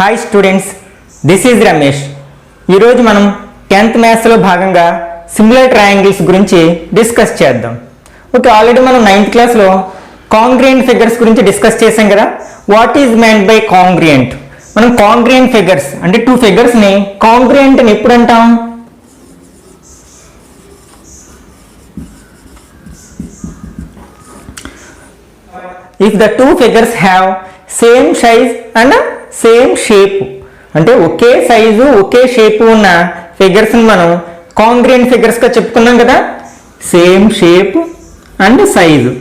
Hi students, this is Ramesh. ఈరోజు మనం 10th మ్యాథ్స్లో భాగంగా సిమిలర్ ట్రయాంగిల్స్ గురించి డిస్కస్ చేద్దాం. ఓకే, ఆల్రెడీ మనం 9th క్లాస్లో కాంగ్రియంట్ ఫిగర్స్ గురించి డిస్కస్ చేసాం కదా. What is meant by congruent? మనం కాంగ్రియంట్ ఫిగర్స్ అంటే టూ ఫిగర్స్ని కాంగ్రియంట్ అని ఎప్పుడు అంటాం? If the two figures have same size and same shape, అంటే ఒకే సైజు ఒకే షేప్ ఉన్న ఫిగర్స్ మనం కాంగ్రియంట్ ఫిగర్స్ గా చెప్పుకున్నాం కదా. Same shape and size.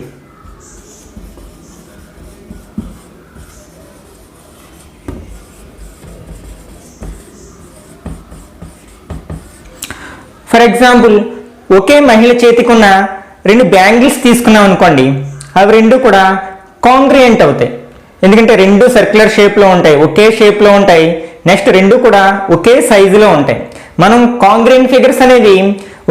For example, ఒకే మహిళ చేతికి ఉన్న రెండు బ్యాంగిల్స్ తీసుకున్నాం అనుకోండి, అవి రెండు కూడా కాంగ్రియంట్ అవుతాయి. ఎందుకంటే రెండు సర్క్యులర్ షేప్లో ఉంటాయి, ఒకే షేప్లో ఉంటాయి. నెక్స్ట్ రెండు కూడా ఒకే సైజులో ఉంటాయి. మనం కాంగ్రియంట్ ఫిగర్స్ అనేది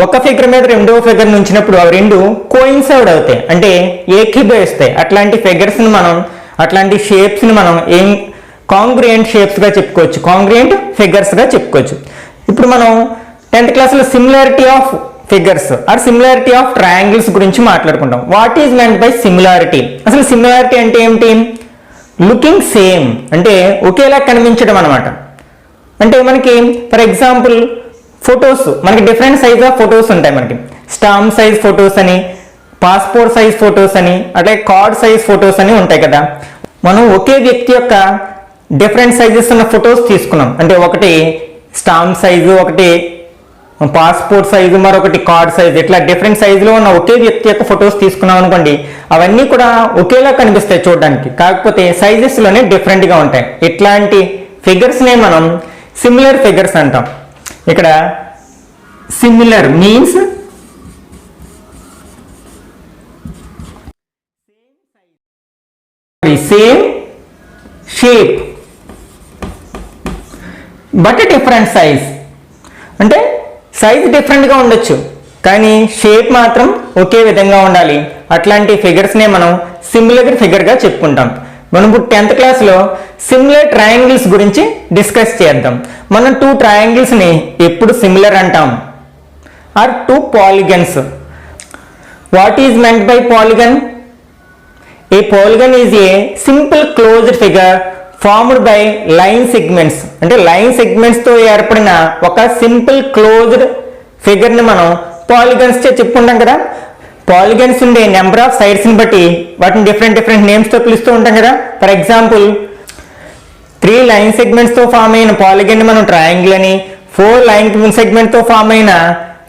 ఒక ఫిగర్ మీద రెండవ ఫిగర్ ఉంచినప్పుడు అవి రెండు కోయిన్సైడ్ అవుతాయి, అంటే ఏకీభవిస్తాయి. అట్లాంటి ఫిగర్స్ని మనం, అట్లాంటి షేప్స్ని మనం ఏం కాంగ్రియంట్ షేప్స్గా చెప్పుకోవచ్చు, కాంగ్రియంట్ ఫిగర్స్గా చెప్పుకోవచ్చు. ఇప్పుడు మనం 10th క్లాస్లో similarity of figures or similarity of triangles గురించి మాట్లాడుకుంటాం. What is meant by similarity? అసలు సిమిలారిటీ అంటే ఏమిటి? లుకింగ్ సేమ్, అంటే ఒకేలా కనిపించడం అనమాట. అంటే మనకి ఫర్ ఎగ్జాంపుల్ ఫొటోస్, మనకి డిఫరెంట్ సైజ్ ఆఫ్ ఫొటోస్ ఉంటాయి. మనకి స్టాంప్ సైజ్ ఫొటోస్ అని, పాస్పోర్ట్ సైజ్ ఫొటోస్ అని, అట్లా కార్డ్ సైజ్ ఫొటోస్ అని ఉంటాయి కదా. మనం ఒకే వ్యక్తి యొక్క డిఫరెంట్ సైజెస్ ఉన్న ఫొటోస్ తీసుకున్నాం. అంటే ఒకటి స్టాంప్ సైజు, ఒకటి పాస్పోర్ట్ సైజు, మరొకటి కార్డ్ సైజు, ఇట్లా డిఫరెంట్ సైజులో ఉన్న ఒకే వ్యక్తి యొక్క ఫొటోస్ తీసుకున్నాం అనుకోండి, అవన్నీ కూడా ఒకేలా కనిపిస్తాయి చూడడానికి, కాకపోతే సైజెస్లోనే డిఫరెంట్గా ఉంటాయి. ఇట్లాంటి ఫిగర్స్నే మనం సిమిలర్ ఫిగర్స్ అంటాం. ఇక్కడ similar means same shape but different size. అంటే సైజ్ డిఫరెంట్గా ఉండొచ్చు, కానీ షేప్ మాత్రం ఒకే విధంగా ఉండాలి. అట్లాంటి ఫిగర్స్నే మనం సిమిలర్ ఫిగర్గా చెప్పుకుంటాం. మనం ఇప్పుడు 10th క్లాస్లో సిమిలర్ ట్రయాంగిల్స్ గురించి డిస్కస్ చేద్దాం. మనం టూ ట్రయాంగిల్స్ని ఎప్పుడు సిమిలర్ అంటాం? Or two polygons. What is meant by polygon? A polygon is a simple closed figure formed by line segments. అంటే లైన్ సెగ్మెంట్స్తో ఏర్పడిన ఒక సింపుల్ క్లోజ్డ్ ఫిగర్ని మనం పాలిగన్స్ చెప్పుకుంటాం కదా. పాలిగన్స్ ఉండే నెంబర్ ఆఫ్ సైడ్స్ని బట్టి వాటిని డిఫరెంట్ నేమ్స్తో పిలుస్తూ ఉంటాం కదా. ఫర్ ఎగ్జాంపుల్ 3 లైన్ సెగ్మెంట్స్తో ఫామ్ అయిన పాలిగన్ని మనం ట్రయాంగిల్ అని, 4 లైన్ సెగ్మెంట్తో ఫామ్ అయిన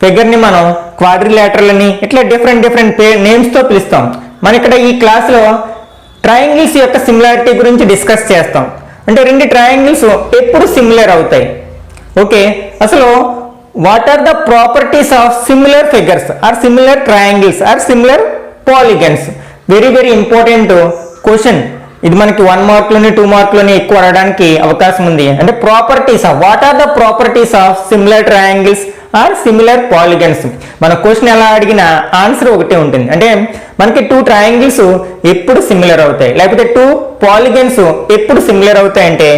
ఫిగర్ని మనం క్వాడ్రిలేటరల్ అని, ఇట్లా డిఫరెంట్ నేమ్స్తో పిలుస్తాం. మనం ఇక్కడ ఈ క్లాస్లో ట్రయాంగిల్స్ యొక్క సిమిలారిటీ గురించి డిస్కస్ చేస్తాం. అంటే రెండు ట్రయాంగిల్స్ ఎప్పుడు సిమిలర్ అవుతాయి? ఓకే, అసలు what are the properties of similar figures or similar triangles or similar polygons? Very important question ఇది. మనకి 1 మార్క్లోని 2 మార్క్లోని ఎక్కువ అడగడానికి అవకాశం ఉంది. అంటే properties of, what are the properties of similar triangles or similar polygons? మన క్వశ్చన్ ఎలా అడిగినా ఆన్సర్ ఒకటే ఉంటుంది. అంటే మనకి 2 ట్రయాంగిల్స్ ఎప్పుడు సిమిలర్ అవుతాయి, లేకపోతే 2 పాలిగన్స్ ఎప్పుడు సిమిలర్ అవుతాయి అంటే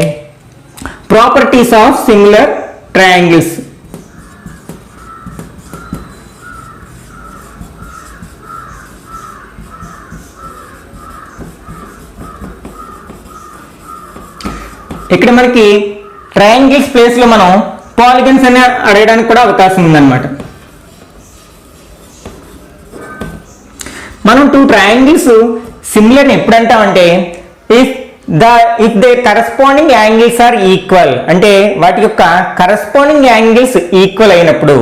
ప్రాపర్టీస్ ఆఫ్ సిమిలర్ ట్రయాంగిల్స్. ఇక్కడ మనకి ట్రయాంగిల్స్ ప్లేస్లో మనం పాలిగన్స్ అని అడగడానికి కూడా అవకాశం ఉందన్నమాట. మనం 2 ట్రయాంగిల్స్ సిమిలర్ ఎప్పుడు అంటామంటే if they corresponding angles are equal. అంటే వాటి యొక్క కరస్పాండింగ్ యాంగిల్స్ ఈక్వల్ అయినప్పుడు.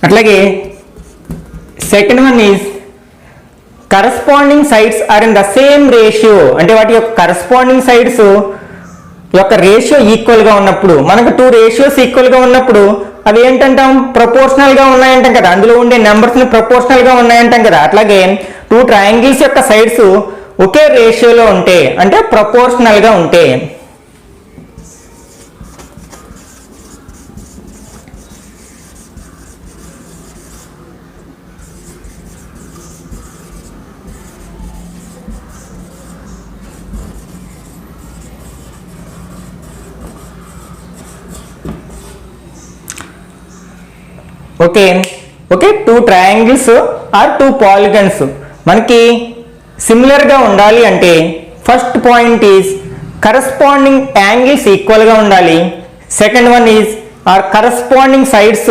అట్లాగే second one is corresponding sides are in the same ratio. అంటే వాటి యొక్క కరస్పాండింగ్ సైడ్స్ యొక్క రేషియో ఈక్వల్గా ఉన్నప్పుడు, మనకు 2 రేషియోస్ ఈక్వల్గా ఉన్నప్పుడు అవి ఏంటంటాం? ప్రపోర్షనల్గా ఉన్నాయంటాం కదా. అందులో ఉండే నెంబర్స్ని ప్రపోర్షనల్గా ఉన్నాయంటాం కదా. అట్లాగే 2 ట్రయాంగిల్స్ యొక్క సైడ్స్ ఒకే రేషియోలో ఉంటే, అంటే ప్రపోర్షనల్గా ఉంటే okay okay 2 triangles or 2 polygons మనకి సిమిలర్గా ఉండాలి అంటే first point is corresponding angles ఈక్వల్గా ఉండాలి. Second one is or corresponding sides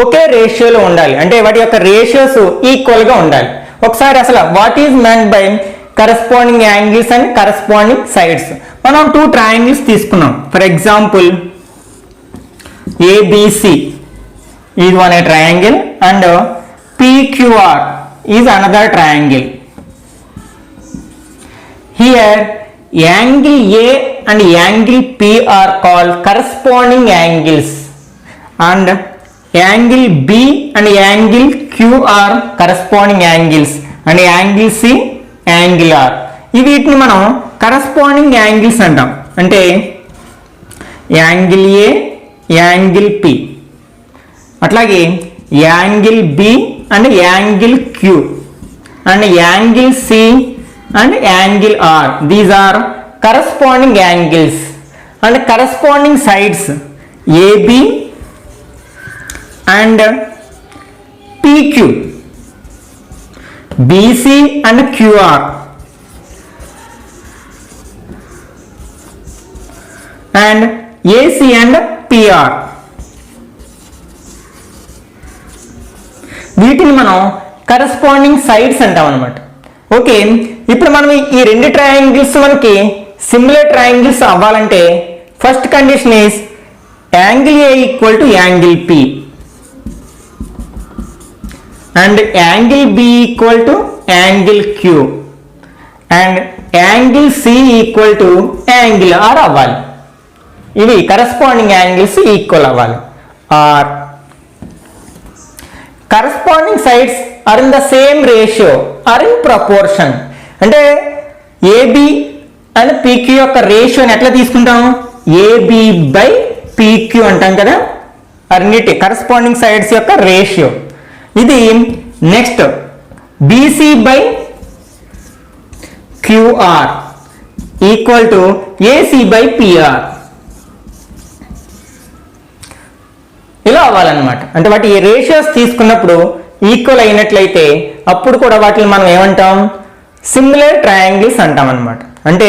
ఒకే రేషియోలో ఉండాలి, అంటే వాటి యొక్క రేషియోస్ ఈక్వల్గా ఉండాలి. ఒకసారి అసలు what is meant by corresponding angles and corresponding sides. మనం 2 ట్రయాంగిల్స్ తీసుకున్నాం. For example ABC is one a triangle and PQR is another triangle. Here angle A and angle P are called corresponding angles and angle B and angle Q are corresponding angles and angle C angle R. వీటిని మనం corresponding angles అంటాం. అంటే angle A, angle P, అట్లాగే angle B and angle Q and angle C and angle R. These are corresponding angles and corresponding sides AB and PQ, BC and QR and AC and PR. వీటిని మనం corresponding sides అంటాం అనమాట. Okay, ఇప్పుడు మనం ఈ 2 triangles మనకి similar triangles అవ్వాలంటే first condition is angle A equal to angle P and angle B equal to angle Q and angle C equal to angle R అవ్వాలి. ఇవి కరస్పాండింగ్ యాంగిల్స్ ఈక్వల్ అవ్వాలి. Or corresponding sides are in the same ratio or in proportion. అంటే AB and PQ యొక్క రేషియోని ఎట్లా తీసుకుంటాం? AB by PQ అంటాం కదా, అన్నిటి కరస్పాండింగ్ సైడ్స్ యొక్క రేషియో ఇది. Next BC by QR equal to AC by PR. ఇలా అవ్వాలన్నమాట. అంటే వాటి రేషియోస్ తీసుకున్నప్పుడు ఈక్వల్ అయినట్లయితే అప్పుడు కూడా వాటిని మనం ఏమంటాం? సిమిలర్ ట్రయాంగిల్స్ అంటాం అనమాట. అంటే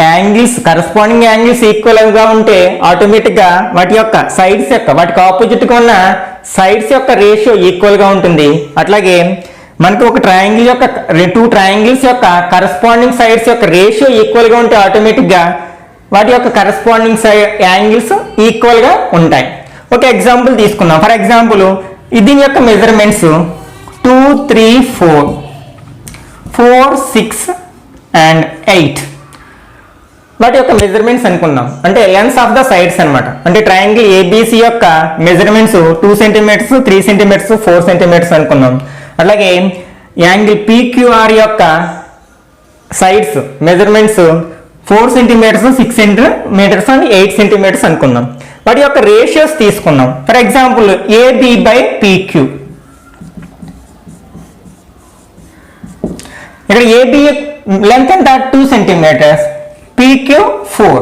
యాంగిల్స్ కరస్పాండింగ్ యాంగిల్స్ ఈక్వల్గా ఉంటే ఆటోమేటిక్గా వాటి యొక్క సైడ్స్ యొక్క వాటికి ఆపోజిట్గా ఉన్న సైడ్స్ యొక్క రేషియో ఈక్వల్గా ఉంటుంది. అట్లాగే మనకి ఒక ట్రయాంగిల్ యొక్క 2 ట్రయాంగిల్స్ యొక్క కరస్పాండింగ్ సైడ్స్ యొక్క రేషియో ఈక్వల్గా ఉంటే ఆటోమేటిక్గా వాటి యొక్క కరస్పాండింగ్ యాంగిల్స్ ఈక్వల్గా ఉంటాయి. ఒక ఎగ్జాంపుల్ తీసుకుందాం. ఫర్ ఎగ్జాంపుల్ దీని యొక్క మెజర్మెంట్స్ 2, 3, 4, 4, 6 అండ్ 8 వాటి యొక్క మెజర్మెంట్స్ అనుకుందాం. అంటే లెన్స్ ఆఫ్ ద సైడ్స్ అనమాట. అంటే ట్రయాంగిల్ ఏబిసి యొక్క మెజర్మెంట్స్ 2 సెంటీమీటర్స్, 3 సెంటీమీటర్స్, 4 సెంటీమీటర్స్ అనుకుందాం. అలాగే యాంగిల్ పిక్యూఆర్ యొక్క sides measurements 4 centimetres, 6 centimetres and 8 centimetres అనుకుందాం. వాటి యొక్క రేషియోస్ తీసుకుందాం. For example AB by PQ. ఇక్కడ ఏబి లెంత్ ఎంత? 2 centimetres, PQ 4.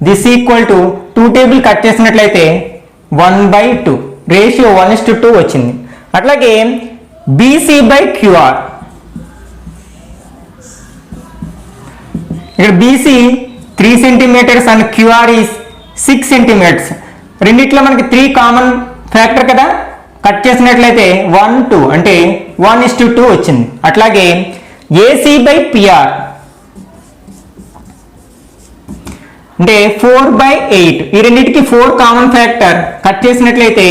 This equal to 2 table cut చేసినట్లయితే 1/2 రేషియో 1:2 వచ్చింది. అట్లాగే బీసీ బై క్యూఆర్. ఇక్కడ BC 3 centimetres and QR is 6 centimetres. రెండిట్లో మనకి 3 కామన్ ఫ్యాక్టర్ కదా, కట్ చేసినట్లయితే 1, 2 అంటే 1:2 వచ్చింది. అట్లాగే ఏసీ బై పిఆర్ అంటే 4/8. ఈ రెండింటికి 4 కామన్ ఫ్యాక్టర్, కట్ చేసినట్లయితే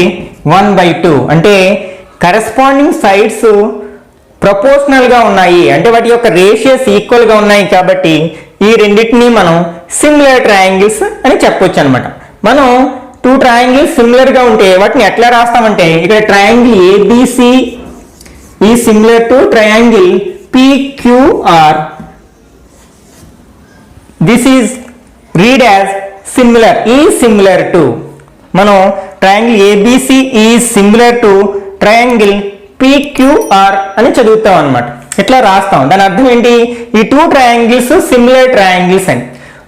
1/2 అంటే కరెస్పాండింగ్ సైడ్స్ ప్రపోర్షనల్ గా ఉన్నాయి, అంటే వాటి యొక్క రేషియోస్ ఈక్వల్ గా ఉన్నాయి. కాబట్టి ఈ రెండింటిని మనం సిమిలర్ ట్రయాంగిల్స్ అని చెప్పొచ్చు అనమాట. మనం 2 ట్రయాంగిల్స్ సిమిలర్ గా ఉంటే వాటిని ఎట్లా రాస్తామంటే ఇక్కడ ట్రయాంగిల్ ఏబిసి ఈ similar to triangle PQR. This is read as similar, ఈ సిమిలర్ టు. మనం ట్రయాంగిల్ ఏబిసి ఈ సిమిలర్ టు ట్రయాంగిల్ పిక్యూఆర్ అని చదువుతాం అనమాట. ఇట్లా రాస్తాం. దాని అర్థం ఏంటి? ఈ 2 ట్రయాంగిల్స్ సిమిలర్ ట్రయాంగిల్స్ అని.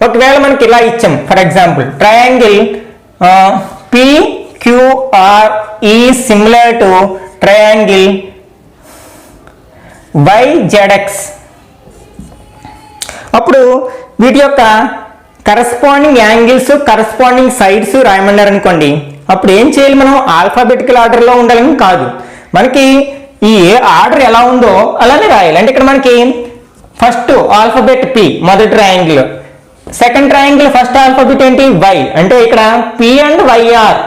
ఒకవేళ మనకి ఇలా ఇచ్చాం, for example triangle PQR is similar to triangle YZX. అప్పుడు వీటి యొక్క కరస్పాండింగ్ యాంగిల్స్ కరస్పాండింగ్ సైడ్స్ రాయమన్నారు అనుకోండి. అప్పుడు ఏం చేయాలి, మనం ఆల్ఫాబెటికల్ ఆర్డర్లో ఉండాలని కాదు, మనకి ఈ ఆర్డర్ ఎలా ఉందో అలానే రాయాలి. అంటే ఇక్కడ మనకి ఫస్ట్ ఆల్ఫాబెట్ P మొదటి triangle, second triangle first alphabet ఏంటి Y, అంటే ఇక్కడ P and Y are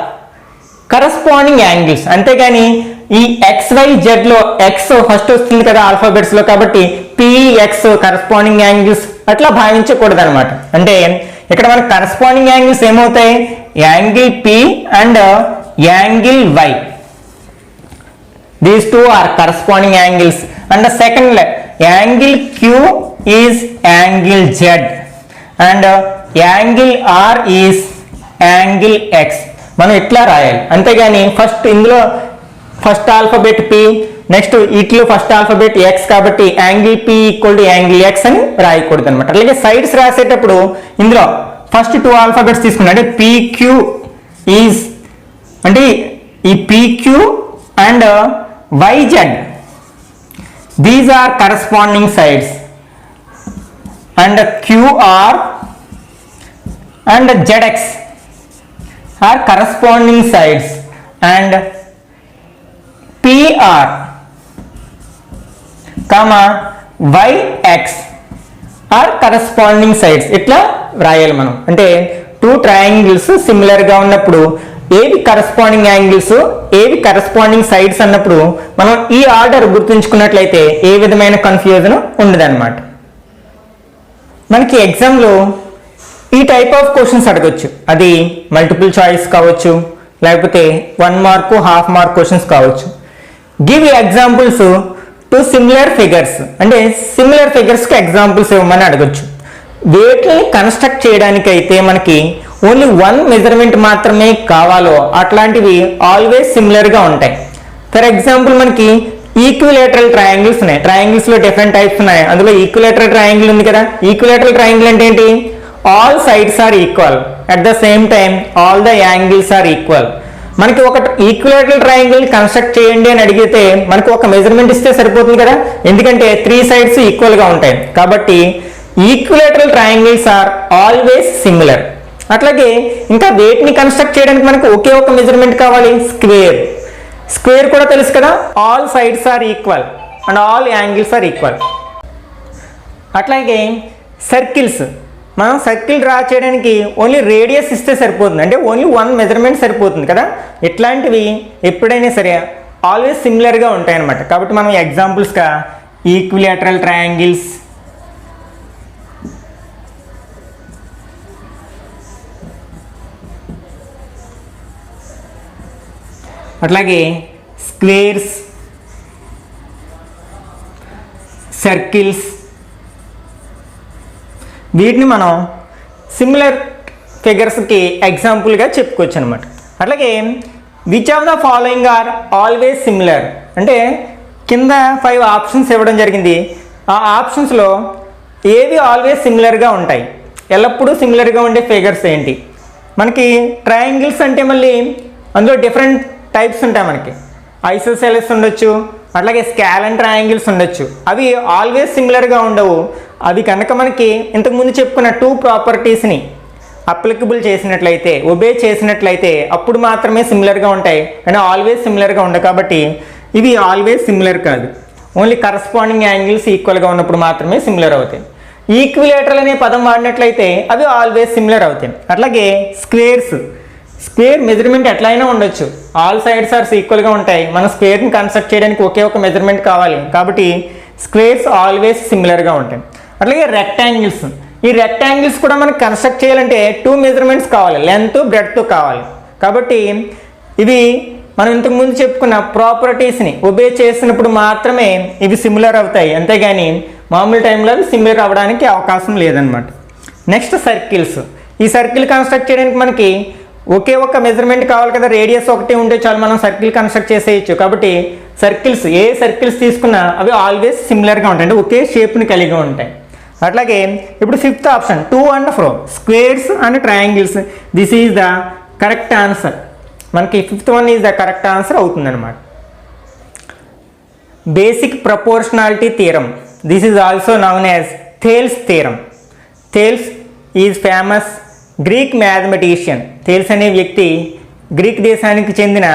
corresponding angles. అంతేగాని ఈ XYZ లో X ఫస్ట్ వస్తుంది కదా ఆల్ఫాబెట్స్ లో, కాబట్టి PX కరస్పాండింగ్ యాంగిల్స్ అట్లా భావించకూడదు అనమాట. అంటే ఇక్కడ మనకి కరస్పాండింగ్ యాంగిల్స్ ఏమవుతాయి, angle P and angle Y. These two are corresponding angles. And the second angle Q is angle Z and angle R is angle X. మనం ఇట్లా రాయాలి. అంతేగాని ఫస్ట్ ఇందులో ఫస్ట్ ఆల్ఫాబెట్ P, నెక్స్ట్ ఇట్లో first alphabet X, కాబట్టి angle P equal to angle X అని రాయకూడదు అనమాట. అలాగే సైడ్స్ రాసేటప్పుడు ఇందులో ఫస్ట్ టూ ఆల్ఫాబెట్స్ తీసుకున్నా, అంటే PQ ఈజ్ అంటే ఈ PQ and YZ, these are corresponding sides, and QR and ZX are corresponding sides, and PR comma YX are corresponding sides. ఇట్లా రాయాలి మనం. అంటే టూ ట్రయాంగిల్స్ సిమిలర్ గా ఉన్నప్పుడు ఏవి కరస్పాండింగ్ యాంగిల్స్ ఏవి కరస్పాండింగ్ సైడ్స్ అన్నప్పుడు మనం ఈ ఆర్డర్ గుర్తుంచుకున్నట్లయితే ఏ విధమైన కన్ఫ్యూజన్ ఉండదన్నమాట. మనకి ఎగ్జామ్లో ఈ టైప్ ఆఫ్ క్వశ్చన్స్ అడగొచ్చు, అది మల్టిపుల్ చాయిస్ కావచ్చు, లేకపోతే 1 మార్కు హాఫ్ మార్క్ క్వశ్చన్స్ కావచ్చు. Give examples to similar figures, అంటే సిమిలర్ ఫిగర్స్కి ఎగ్జాంపుల్స్ ఇవ్వమని అడగొచ్చు. వీటిని కన్స్ట్రక్ట్ చేయడానికైతే మనకి ఓన్లీ 1 మెజర్మెంట్ మాత్రమే కావాలో అట్లాంటివి ఆల్వేస్ సిమిలర్గా ఉంటాయి. ఫర్ ఎగ్జాంపుల్ మనకి ఈక్విలేటరల్ ట్రయాంగిల్స్ ఉన్నాయి, ట్రయాంగిల్స్లో డిఫరెంట్ టైప్స్ ఉన్నాయి. అందులో ఈక్విలేటరల్ ట్రయాంగిల్ ఉంది కదా. ఈక్విలేటరల్ ట్రయాంగిల్ అంటే ఏంటి, all sides are equal at the same time all the angles are equal. మనకి ఒక ఈక్విలేటరల్ ట్రయాంగిల్ కన్స్ట్రక్ట్ చేయండి అని అడిగితే మనకు ఒక మెజర్మెంట్ ఇస్తే సరిపోతుంది కదా, ఎందుకంటే 3 సైడ్స్ ఈక్వల్గా ఉంటాయి. కాబట్టి equilateral triangles are always similar. అట్లాగే ఇంకా వేటిని కన్స్ట్రక్ట్ చేయడానికి మనకు ఒకే ఒక మెజర్మెంట్ కావాలి, స్క్వేర్. స్క్వేర్ కూడా తెలుసు కదా, all sides are equal and all angles are equal. అట్లాగే సర్కిల్స్, మనం సర్కిల్ డ్రా చేయడానికి ఓన్లీ రేడియస్ ఇస్తే సరిపోతుంది, అంటే ఓన్లీ 1 మెజర్మెంట్ సరిపోతుంది కదా. ఇట్లాంటివి ఎప్పుడైనా సరే ఆల్వేస్ సిమిలర్గా ఉంటాయన్నమాట. కాబట్టి మనం ఎగ్జాంపుల్స్గా ఈక్విలేటరల్ ట్రయాంగిల్స్, అట్లాగే స్క్వేర్స్, సర్కిల్స్, వీటిని మనం సిమిలర్ ఫిగర్స్కి ఎగ్జాంపుల్గా చెప్పుకోవచ్చు అనమాట. అట్లాగే which of the following are always similar, అంటే కింద 5 ఆప్షన్స్ ఇవ్వడం జరిగింది. ఆ ఆప్షన్స్లో ఏవి ఆల్వేస్ సిమిలర్గా ఉంటాయి, ఎల్లప్పుడూ సిమిలర్గా ఉండే ఫిగర్స్ ఏంటి. మనకి ట్రయాంగిల్స్ అంటే మళ్ళీ అందులో డిఫరెంట్ టైప్స్ ఉంటాయి. మనకి ఐసోసెలస్ ఉండొచ్చు, అట్లాగే స్కాలన్ ట్రయాంగిల్స్ ఉండొచ్చు. అవి ఆల్వేస్ సిమిలర్గా ఉండవు. అవి కనుక మనకి ఇంతకుముందు చెప్పుకున్న 2 ప్రాపర్టీస్ని అప్లికబుల్ చేసినట్లయితే, ఒబే చేసినట్లయితే అప్పుడు మాత్రమే సిమిలర్గా ఉంటాయి, అండ్ ఆల్వేస్ సిమిలర్గా ఉండవు. కాబట్టి ఇవి ఆల్వేస్ సిమిలర్ కాదు, ఓన్లీ కరస్పాండింగ్ యాంగిల్స్ ఈక్వల్గా ఉన్నప్పుడు మాత్రమే సిమిలర్ అవుతాయి. ఈక్విలేటరల్ అనే పదం వాడినట్లయితే అవి ఆల్వేస్ సిమిలర్ అవుతాయి. అట్లాగే స్క్వేర్స్, స్క్వేర్ మెజర్మెంట్ ఎట్లయినా ఉండొచ్చు, ఆల్ సైడ్స్ ఆర్ ఈక్వల్గా ఉంటాయి. మనం స్క్వేర్ని కన్స్ట్రక్ట్ చేయడానికి ఒకే ఒక మెజర్మెంట్ కావాలి, కాబట్టి స్క్వేర్స్ ఆల్వేస్ సిమిలర్గా ఉంటాయి. అట్లాగే రెక్టాంగిల్స్, ఈ రెక్టాంగిల్స్ కూడా మనకి కన్స్ట్రక్ట్ చేయాలంటే 2 మెజర్మెంట్స్ కావాలి, లెంత్ బ్రెడ్త్ కావాలి. కాబట్టి ఇవి మనం ఇంతకుముందు చెప్పుకున్న ప్రాపర్టీస్ని ఒబే చేసినప్పుడు మాత్రమే ఇవి సిమిలర్ అవుతాయి, అంతేగాని మామూలు టైంలో అవి సిమిలర్ అవ్వడానికి అవకాశం లేదనమాట. నెక్స్ట్ సర్కిల్స్, ఈ సర్కిల్ కన్స్ట్రక్ట్ చేయడానికి మనకి ఒకే ఒక మెజర్మెంట్ కావాలి కదా, రేడియస్ ఒకటి ఉంటే చాలు మనం సర్కిల్ కన్స్ట్రక్ట్ చేసేయచ్చు. కాబట్టి సర్కిల్స్, ఏ సర్కిల్స్ తీసుకున్నా అవి ఆల్వేస్ సిమిలర్గా ఉంటాయి, అంటే ఒకే షేప్ని కలిగి ఉంటాయి. అట్లాగే ఇప్పుడు 5th option 2 and 4 squares and triangles, this is the correct answer. మనకి fifth one is the correct answer అవుతుందన్నమాట. Basic proportionality theorem, this is also known as Thales theorem. Thales is famous Greek mathematician. Thales అనే వ్యక్తి Greek దేశానికి చెందిన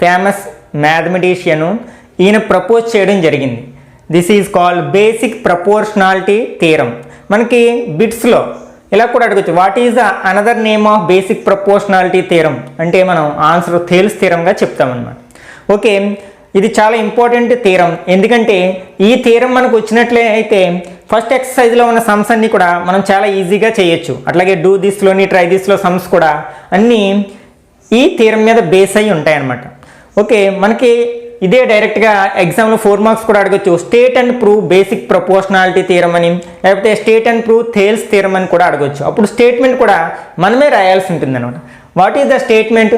famous మ్యాథమెటిషియను. ఈయన propose చేయడం జరిగింది. This is called basic proportionality theorem. మనకి బిట్స్లో ఇలా కూడా అడగచ్చు, what is the another name of basic proportionality theorem అంటే మనం ఆన్సర్ థేల్స్ థియరంగా చెప్తామన్నమాట. ఓకే, ఇది చాలా ఇంపార్టెంట్ థియరం. ఎందుకంటే ఈ థియరం మనకు వచ్చినట్లయితే ఫస్ట్ ఎక్సర్సైజ్లో ఉన్న సమ్స్ అన్నీ కూడా మనం చాలా ఈజీగా చేయొచ్చు. అట్లాగే డూ దిస్లోని ట్రై దిస్లో సమ్స్ కూడా అన్నీ ఈ థియరం మీద బేస్ అయ్యి ఉంటాయన్నమాట. ఓకే, మనకి ఇదే డైరెక్ట్గా ఎగ్జామ్లో 4 మార్క్స్ కూడా అడగచ్చు. State and prove basic proportionality theorem అని, లేకపోతే state and prove Thales theorem అని కూడా అడగచ్చు. అప్పుడు స్టేట్మెంట్ కూడా మనమే రాయాల్సి ఉంటుంది అనమాట. What is the statement?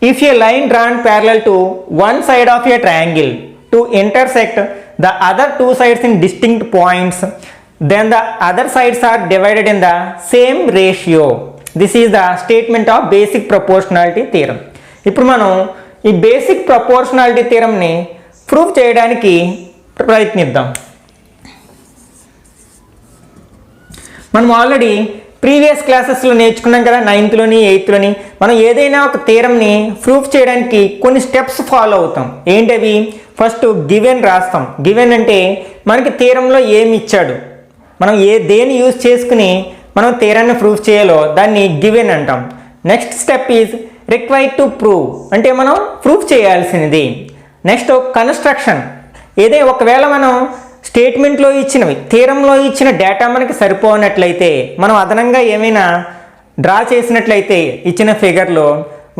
If a line drawn parallel to one side of a triangle to intersect the other 2 sides in distinct points, then the other sides are divided in the same ratio. This is the statement of basic proportionality theorem. ఇప్పుడు మనం ఈ basic proportionality థియరంని prove చేయడానికి ప్రయత్నిద్దాం. మనం already previous క్లాసెస్లో నేర్చుకున్నాం కదా, 9th-లోని 8th-లోని. మనం ఏదైనా ఒక థియరంని ప్రూవ్ చేయడానికి కొన్ని స్టెప్స్ ఫాలో అవుతాం. ఏంటవి? ఫస్ట్ గివెన్ రాస్తాం. గివెన్ అంటే మనకి థియరంలో ఏమి ఇచ్చాడు, మనం దేన్ని యూజ్ చేసుకుని మనం థియరాన్ని ప్రూవ్ చేయాలో దాన్ని గివెన్ అంటాం. Next step is required to prove, అంటే మనం ప్రూవ్ చేయాల్సినది. నెక్స్ట్ కన్స్ట్రక్షన్, ఒకవేళ మనం స్టేట్మెంట్లో ఇచ్చినవి థియరంలో ఇచ్చిన డేటా మనకి సరిపోనట్లయితే, మనం అదనంగా ఏమైనా డ్రా చేసినట్లయితే ఇచ్చిన ఫిగర్లో,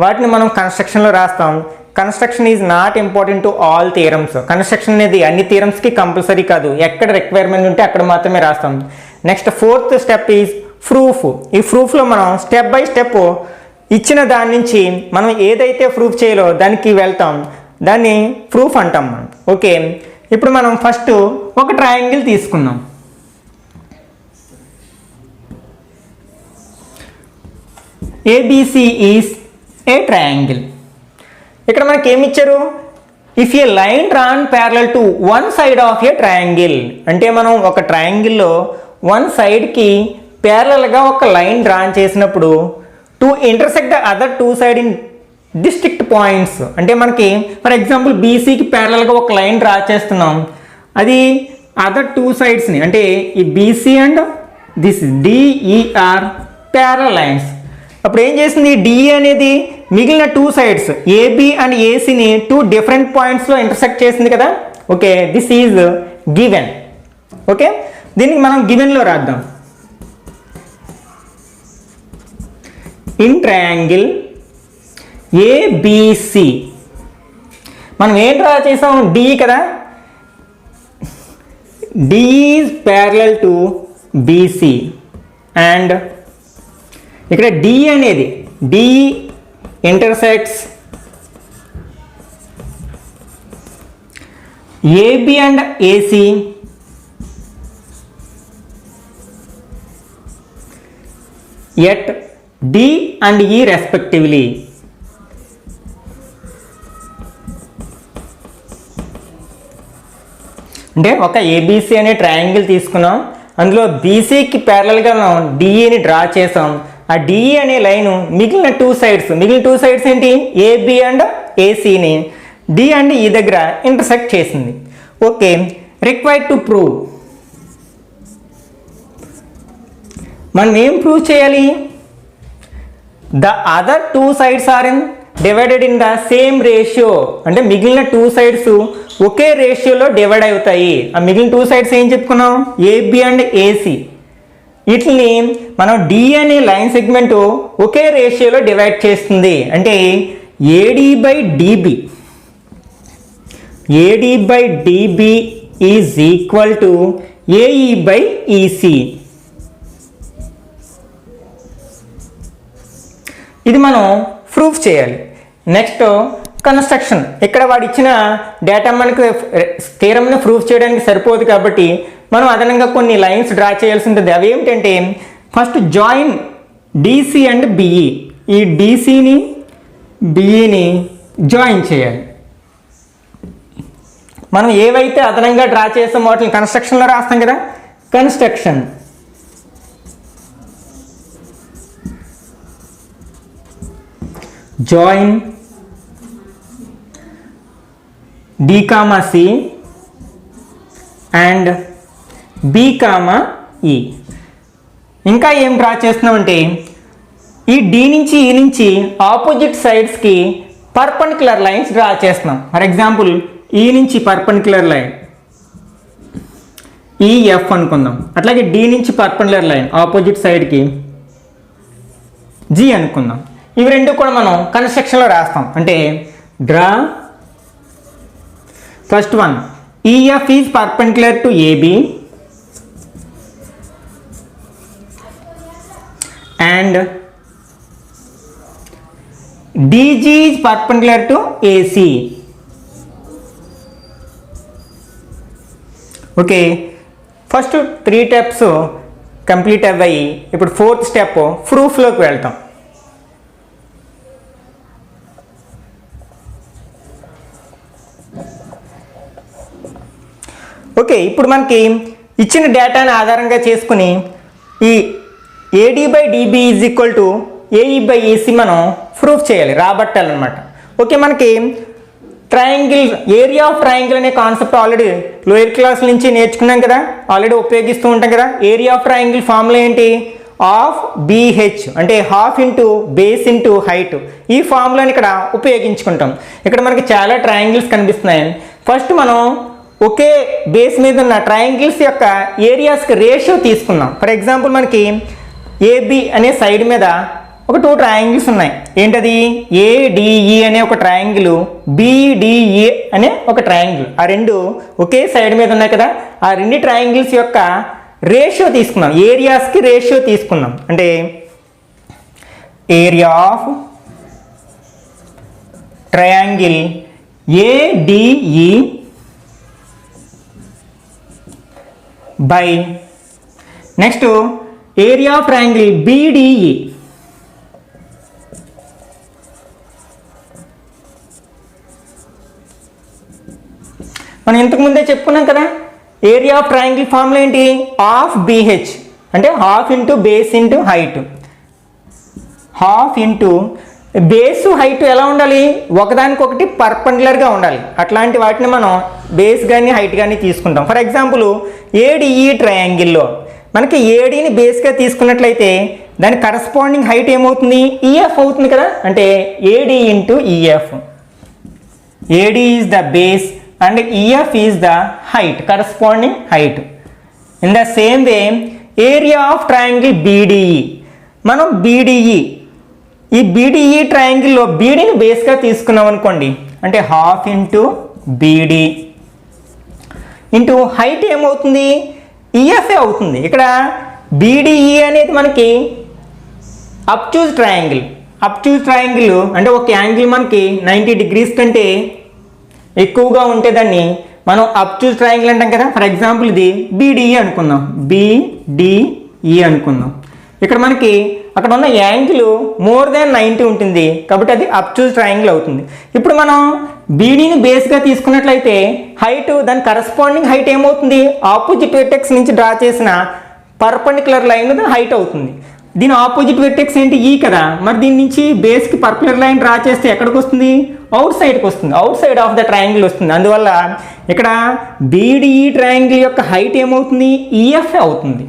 వాటిని మనం కన్స్ట్రక్షన్లో రాస్తాం. Construction is not important to all theorems. Construction అనేది అన్ని థియరమ్స్కి కంపల్సరీ కాదు, ఎక్కడ రిక్వైర్మెంట్ ఉంటే అక్కడ మాత్రమే రాస్తాం. Next 4th step is proof. ఈ ప్రూఫ్లో మనం స్టెప్ బై స్టెప్ ఇచ్చిన దాని నుంచి మనం ఏదైతే ప్రూఫ్ చేయాలో దానికి వెళ్తాం, దాన్ని ప్రూఫ్ అంటాం మనం. ఓకే, ఇప్పుడు మనం ఫస్ట్ ఒక ట్రయాంగిల్ తీసుకుందాం. ABC is a triangle. ఇక్కడ మనకి ఏమి ఇచ్చారు? If a line drawn parallel to one side of a triangle, అంటే మనం ఒక ట్రయాంగిల్లో వన్ సైడ్కి ప్యారలల్గా ఒక లైన్ డ్రాన్ చేసినప్పుడు to intersect the other 2 sides in distinct points, అంటే మనకి ఫర్ ఎగ్జాంపుల్ బీసీకి ప్యారలల్గా ఒక లైన్ డ్రా చేస్తున్నాం, అది అదర్ 2 sidesని అంటే ఈ BC and this DE are parallel lines. అప్పుడు ఏం చేసింది? డిఈ అనేది మిగిలిన 2 sides ఏబి అండ్ ఏసీని 2 different పాయింట్స్లో ఇంటర్సెక్ట్ చేసింది కదా. Okay, this is given. Okay, దీనికి మనం గివెన్లో రాద్దాం. ఇన్ ట్రయాంగిల్ ఏబిసి మనం ఏం డ్రా చేసాం? డిఈ కదా. DE is parallel to BC and ఇక్కడ డిఈ అనేది DE intersects AB and AC at D and E respectively. అంటే ఒక ఏబిసి అనే ట్రయాంగిల్ తీసుకున్నాం, అందులో బీసీకి ప్యారలల్గా మనం డిఈని డ్రా చేసాం. ఆ డిఈ అనే లైను మిగిలిన 2 sides ఏంటి? ఏబి అండ్ ఏసీని డి అండ్ ఈ దగ్గర ఇంటర్సెక్ట్ చేసింది. Okay, required to prove. మనం ఏం ప్రూవ్ చేయాలి? The other 2 sides are divided in the same ratio, అంటే మిగిలిన 2 sides ఒకే రేషియోలో డివైడ్ అవుతాయి. ఆ మిగిలిన 2 sides ఏం చెప్పుకున్నాం? AB and AC. వీటిని మనం డి అనే లైన్ సెగ్మెంట్ ఒకే రేషియోలో డివైడ్ చేస్తుంది. అంటే AD by dB, AD by DB is equal to AE by EC. ఇది మనం ప్రూఫ్ చేయాలి. Next construction. ఇక్కడ వాడు ఇచ్చిన డేటా మనకు థియరంని ప్రూఫ్ చేయడానికి సరిపోదు కాబట్టి మనం అదనంగా కొన్ని లైన్స్ డ్రా చేయాల్సి ఉంటుంది. అవి ఏమిటంటే first join DC and BE. ఈ డిసిని బిని జాయిన్ చేయాలి. మనం ఏవైతే అదనంగా డ్రా చేసామో వాటిని కన్స్ట్రక్షన్లో రాస్తాం కదా. Construction join D, C and B, E. ఇంకా ఏం డ్రా చేస్తున్నామంటే ఈ D నుంచి E నుంచి ఆపోజిట్ సైడ్స్కి పర్పెండిక్యులర్ లైన్స్ డ్రా చేస్తున్నాం. ఫర్ ఎగ్జాంపుల్ ఈ నుంచి పర్పెండిక్యులర్ లైన్ ఈఎఫ్ అనుకుందాం. అట్లాగే డి నుంచి పర్పెండిక్యులర్ లైన్ ఆపోజిట్ సైడ్కి జి అనుకుందాం. ఇవి రెండు కూడా మనం కన్స్ట్రక్షన్లో రాస్తాం. అంటే draw first one EF is perpendicular to AB and DG is perpendicular to AC. Okay, first 3 steps complete అవ్వాయి. ఇప్పుడు 4th స్టెప్ ప్రూఫ్లోకి వెళ్తాం. ఓకే, ఇప్పుడు మనకి ఇచ్చిన డేటాని ఆధారంగా చేసుకుని ఈ AD by DB is equal to AE by AC మనం ప్రూఫ్ చేయాలి, రాబట్టాలన్నమాట. ఓకే, మనకి ట్రయాంగిల్ ఏరియా ఆఫ్ ట్రయాంగిల్ అనే కాన్సెప్ట్ ఆల్రెడీ లోయర్ క్లాస్ నుంచి నేర్చుకున్నాం కదా, ఆల్రెడీ ఉపయోగిస్తూ ఉంటాం కదా. ఏరియా ఆఫ్ ట్రయాంగిల్ ఫార్ములా ఏంటి? ఆఫ్ బిహెచ్ అంటే half into base into height. ఈ ఫార్ములాని ఇక్కడ ఉపయోగించుకుంటాం. ఇక్కడ మనకి చాలా ట్రయాంగిల్స్ కనిపిస్తున్నాయి. ఫస్ట్ మనం ఒకే బేస్ మీద ఉన్న ట్రయాంగిల్స్ యొక్క ఏరియాస్కి రేషియో తీసుకుందాం. ఫర్ ఎగ్జాంపుల్ మనకి ఏబి అనే సైడ్ మీద ఒక 2 ట్రయాంగిల్స్ ఉన్నాయి. ఏంటది? ఏడిఈ అనే ఒక ట్రయాంగిల్, బిడిఏ అనే ఒక ట్రయాంగిల్. ఆ రెండు ఒకే సైడ్ మీద ఉన్నాయి కదా. ఆ రెండు ట్రయాంగిల్స్ యొక్క రేషియో తీసుకుందాం, ఏరియాస్కి రేషియో తీసుకుందాం. అంటే area of triangle ADE by next area of triangle BDE. మనం ఇంతకుముందే చెప్పుకున్నాం కదా, ఏరియా ఆఫ్ ట్రయాంగిల్ ఫార్ములా ఏంటి? ఆఫ్ బిహెచ్ అంటే half into base into height. Half into base height ఎలా ఉండాలి? ఒకదానికొకటి పర్పెండిక్యులర్గా ఉండాలి. అట్లాంటి వాటిని మనం బేస్ కానీ హైట్ కానీ తీసుకుంటాం. ఫర్ ఎగ్జాంపుల్ ఏడిఈ ట్రయాంగిల్లో మనకి ఏడీని బేస్గా తీసుకున్నట్లయితే దాని కరస్పాండింగ్ హైట్ ఏమవుతుంది? ఈఎఫ్ అవుతుంది కదా. అంటే AD into EF. AD is the base and EF is the height, corresponding height. In the same way, area of triangle BDE. మనం BDE, ఈ BDE ట్రయాంగిల్లో BDని బేస్గా తీసుకున్నాం అనుకోండి, అంటే half into BD into height ఏమవుతుంది? EF అవుతుంది. ఇక్కడ BDE అనేది మనకి అబ్ట్యూజ్ ట్రయాంగిల్. అబ్ట్యూజ్ ట్రయాంగిల్ అంటే ఒక యాంగిల్ మనకి 90 degrees కంటే ఎక్కువగా ఉంటే దాన్ని మనం అబ్ట్యూజ్ ట్రయాంగిల్ అంటాం కదా. ఫర్ ఎగ్జాంపుల్ ఇది బిడిఈ అనుకుందాం, బిడిఈ అనుకుందాం. ఇక్కడ మనకి అక్కడ ఉన్న యాంగిల్ మోర్ దాన్ 90 ఉంటుంది కాబట్టి అది అబ్ట్యూజ్ ట్రయాంగిల్ అవుతుంది. ఇప్పుడు మనం బీడీని బేస్గా తీసుకున్నట్లయితే హైట్, దాని కరస్పాండింగ్ హైట్ ఏమవుతుంది? ఆపోజిట్ వెర్టెక్స్ నుంచి డ్రా చేసిన పర్పెండిక్యులర్ లైన్ దాని హైట్ అవుతుంది. దీని ఆపోజిట్ వెర్టెక్స్ ఏంటి? ఈ కదా. మరి దీని నుంచి బేస్కి పర్పెండిక్యులర్ లైన్ డ్రా చేస్తే ఎక్కడికి వస్తుంది? అవుట్ సైడ్కి వస్తుంది, outside of the triangle వస్తుంది. అందువల్ల ఇక్కడ బీడిఈ ట్రయాంగిల్ యొక్క హైట్ ఏమవుతుంది? ఈఎఫ్ అవుతుంది,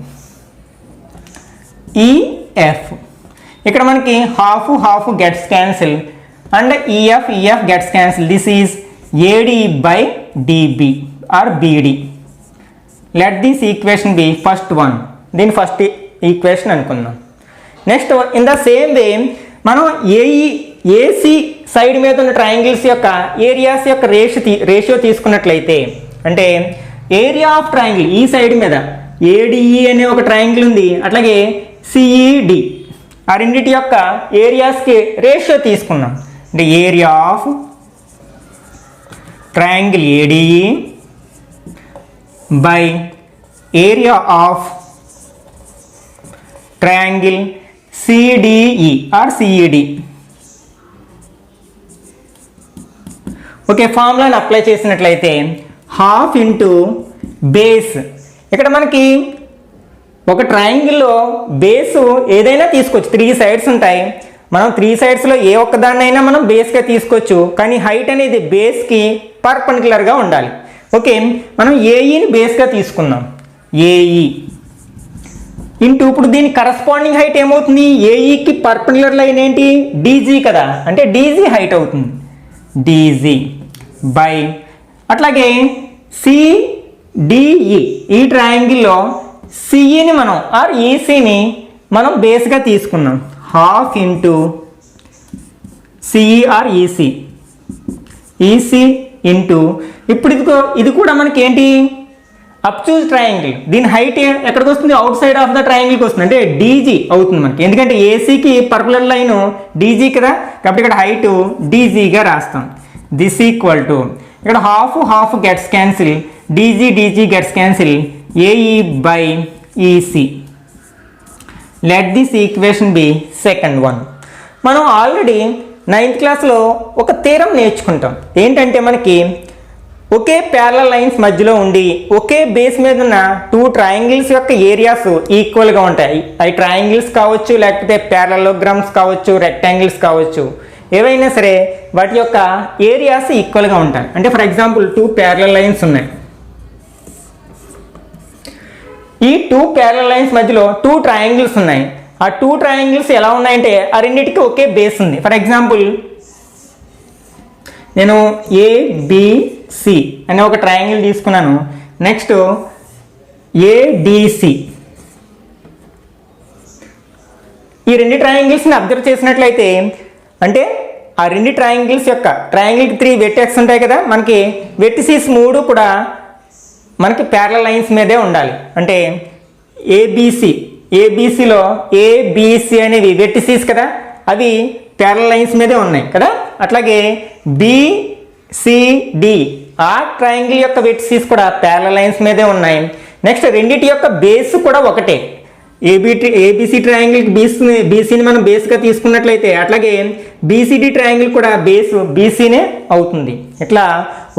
ఈఎఫ్. ఇక్కడ మనకి half half gets cancel and EF gets cancel. This is AD by DB or BD. Let this equation be first one. దీని first equation అనుకుందాం. Next in the same way మనం AC side మీద ఉన్న triangles యొక్క areas యొక్క ratio తీసుకున్నట్లయితే, అంటే area of triangle ఈ సైడ్ మీద ఏడిఈ అనే ఒక ట్రయాంగిల్ ఉంది, అట్లాగే సిఈడి, ఆ రెండింటి యొక్క ఏరియాస్కి రేషియో తీసుకున్నాం. అంటే area of triangle ADE by area of triangle CDE or CED. Okay, ఫార్ములాని అప్లై చేసినట్లయితే హాఫ్ ఇంటూ బేస్. ఇక్కడ మనకి ఒక ట్రయాంగిల్లో బేసు ఏదైనా తీసుకోవచ్చు, 3 సైడ్స్ ఉంటాయి. మనం 3 సైడ్స్లో ఏ ఒక్కదాన్నైనా మనం బేస్గా తీసుకోవచ్చు, కానీ హైట్ అనేది బేస్కి పర్పెండిక్యులర్గా ఉండాలి. ఓకే, మనం ఏఈని బేస్గా తీసుకుందాం. ఏఈ ఇంటూ ఇప్పుడు దీని కరస్పాండింగ్ హైట్ ఏమవుతుంది? ఏఈకి పర్పెండిక్యులర్ లైన్ ఏంటి? డీజీ కదా, అంటే డీజీ హైట్ అవుతుంది. డీజీ బై అట్లాగే సిడిఈ, ఈ ట్రయాంగిల్లో సిఈని మనం ఆర్ ఈసీని మనం బేస్గా తీసుకున్నాం. Half into CE or EC, EC into ఇప్పుడు ఇది కూడా మనకి ఏంటి? అబ్ట్యూజ్ ట్రయాంగిల్. దీని హైట్ ఎక్కడికి వస్తుంది? అవుట్ సైడ్ ఆఫ్ ద ట్రయాంగిల్కి వస్తుంది, అంటే డీజీ అవుతుంది మనకి. ఎందుకంటే ఏసీకి పర్పులర్ లైన్ డీజీ కదా, కాబట్టి ఇక్కడ హైట్ డీజీగా రాస్తాం. దిస్ ఈక్వల్ టు ఇక్కడ half gets cancel, DG gets cancel, AE by EC. Let this equation be second one. మనం ఆల్రెడీ 9th క్లాస్లో ఒక థీరం నేర్చుకుంటాం. ఏంటంటే మనకి ఒకే ప్యారలల్ లైన్స్ మధ్యలో ఉండి ఒకే బేస్ మీద ఉన్న 2 ట్రయాంగిల్స్ యొక్క ఏరియాస్ ఈక్వల్గా ఉంటాయి. అవి ట్రయాంగిల్స్ కావచ్చు, లేకపోతే ప్యారలోగ్రామ్స్ కావచ్చు, రెక్టాంగిల్స్ కావచ్చు, ఏవైనా సరే వాటి యొక్క ఏరియాస్ ఈక్వల్గా ఉంటాయి. అంటే ఫర్ ఎగ్జాంపుల్ 2 ప్యారలల్ లైన్స్ ఉన్నాయి. ఈ 2 ప్యారలల్ లైన్స్ మధ్యలో 2 ట్రయాంగిల్స్ ఉన్నాయి. ఆ 2 ట్రయాంగిల్స్ ఎలా ఉన్నాయంటే ఆ రెండింటికి ఒకే బేస్ ఉంది. ఫర్ ఎగ్జాంపుల్ నేను ఏబిసి అనే ఒక ట్రయాంగిల్ తీసుకున్నాను. నెక్స్ట్ ఏడిసి. ఈ 2 ట్రయాంగిల్స్ని అబ్జర్వ్ చేసినట్లయితే అంటే ఆ 2 ట్రయాంగిల్స్ యొక్క ట్రయాంగిల్కి 3 వెర్టెక్స్ ఉంటాయి కదా, మనకి వెర్టిసిస్ 3 కూడా మనకి ప్యారలల్ లైన్స్ మీదే ఉండాలి. అంటే ఏబిసిలో ఏబిసి అనేవి వెర్టిసిస్ కదా, అవి ప్యారలల్ లైన్స్ మీదే ఉన్నాయి కదా. అట్లాగే బిసిడి ఆ ట్రయాంగిల్ యొక్క వెర్టిసిస్ కూడా ప్యారలల్ లైన్స్ మీదే ఉన్నాయి. నెక్స్ట్ రెండిటి యొక్క బేస్ కూడా ఒకటే. ఏబిసి ట్రయాంగిల్ బీసీని మనం బేస్గా తీసుకున్నట్లయితే అట్లాగే బీసీడి ట్రయాంగిల్ కూడా బేస్ బీసీనే అవుతుంది. ఇట్లా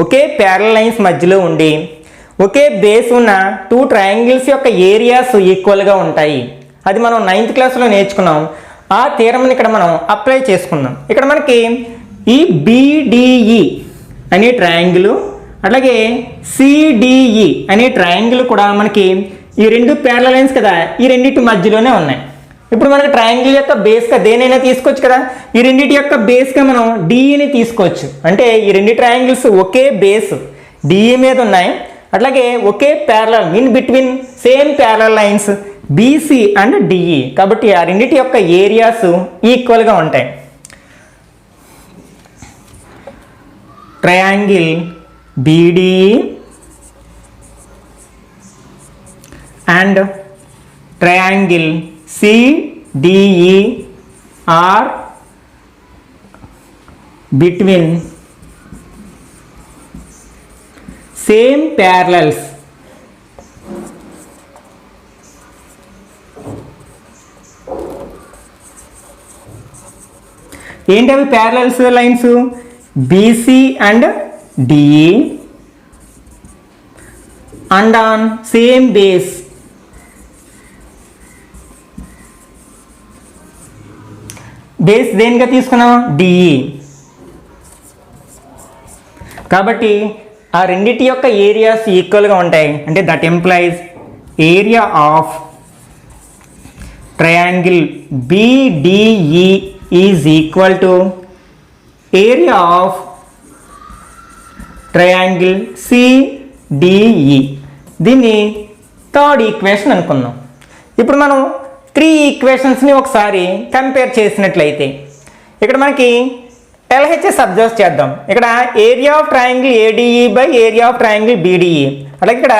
ఒకే ప్యారలల్ లైన్స్ మధ్యలో ఉండి ఒకే బేస్ ఉన్న 2 ట్రయాంగిల్స్ యొక్క ఏరియాస్ ఈక్వల్గా ఉంటాయి. అది మనం 9th క్లాస్లో నేర్చుకున్నాం. ఆ థీరంని ఇక్కడ మనం అప్లై చేసుకున్నాం. ఇక్కడ మనకి ఈ బిడిఈ అనే ట్రయాంగిల్ అట్లాగే సిడిఈ అనే ట్రయాంగిల్ కూడా మనకి ఈ 2 ప్యారలల్ లైన్స్ కదా, ఈ రెండింటి మధ్యలోనే ఉన్నాయి. ఇప్పుడు మనకి ట్రయాంగిల్ యొక్క బేస్గా దేనైనా తీసుకోవచ్చు కదా, ఈ రెండింటి యొక్క బేస్గా మనం డిఈని తీసుకోవచ్చు. అంటే ఈ 2 ట్రయాంగిల్స్ ఒకే బేస్ డిఈ మీద ఉన్నాయి. అట్లాగే ఒకే parallel in between same parallel lines BC and DE, కాబట్టి ఆ రెండింటి యొక్క ఏరియాస్ ఈక్వల్గా ఉంటాయి. Triangle BDE and triangle CDE are between same parallels. ఏంటి అవి parallels lines? BC and DE and on same base. Base దేనిగా తీసుకున్నాం? డిఈ. కాబట్టి ఆ రెండిటి యొక్క ఏరియాస్ ఈక్వల్గా ఉంటాయి. అంటే that implies area of triangle BDE is equal to area of triangle CDE. దీన్ని థర్డ్ ఈక్వేషన్ అనుకుందాం. ఇప్పుడు మనం 3 ఈక్వేషన్స్ని ఒకసారి కంపేర్ చేసినట్లయితే ఇక్కడ మనకి ఎల్హెచ్ఎస్ అబ్జర్వ్ చేద్దాం. ఇక్కడ area of triangle ADE by area of triangle BDE, అలాగే ఇక్కడ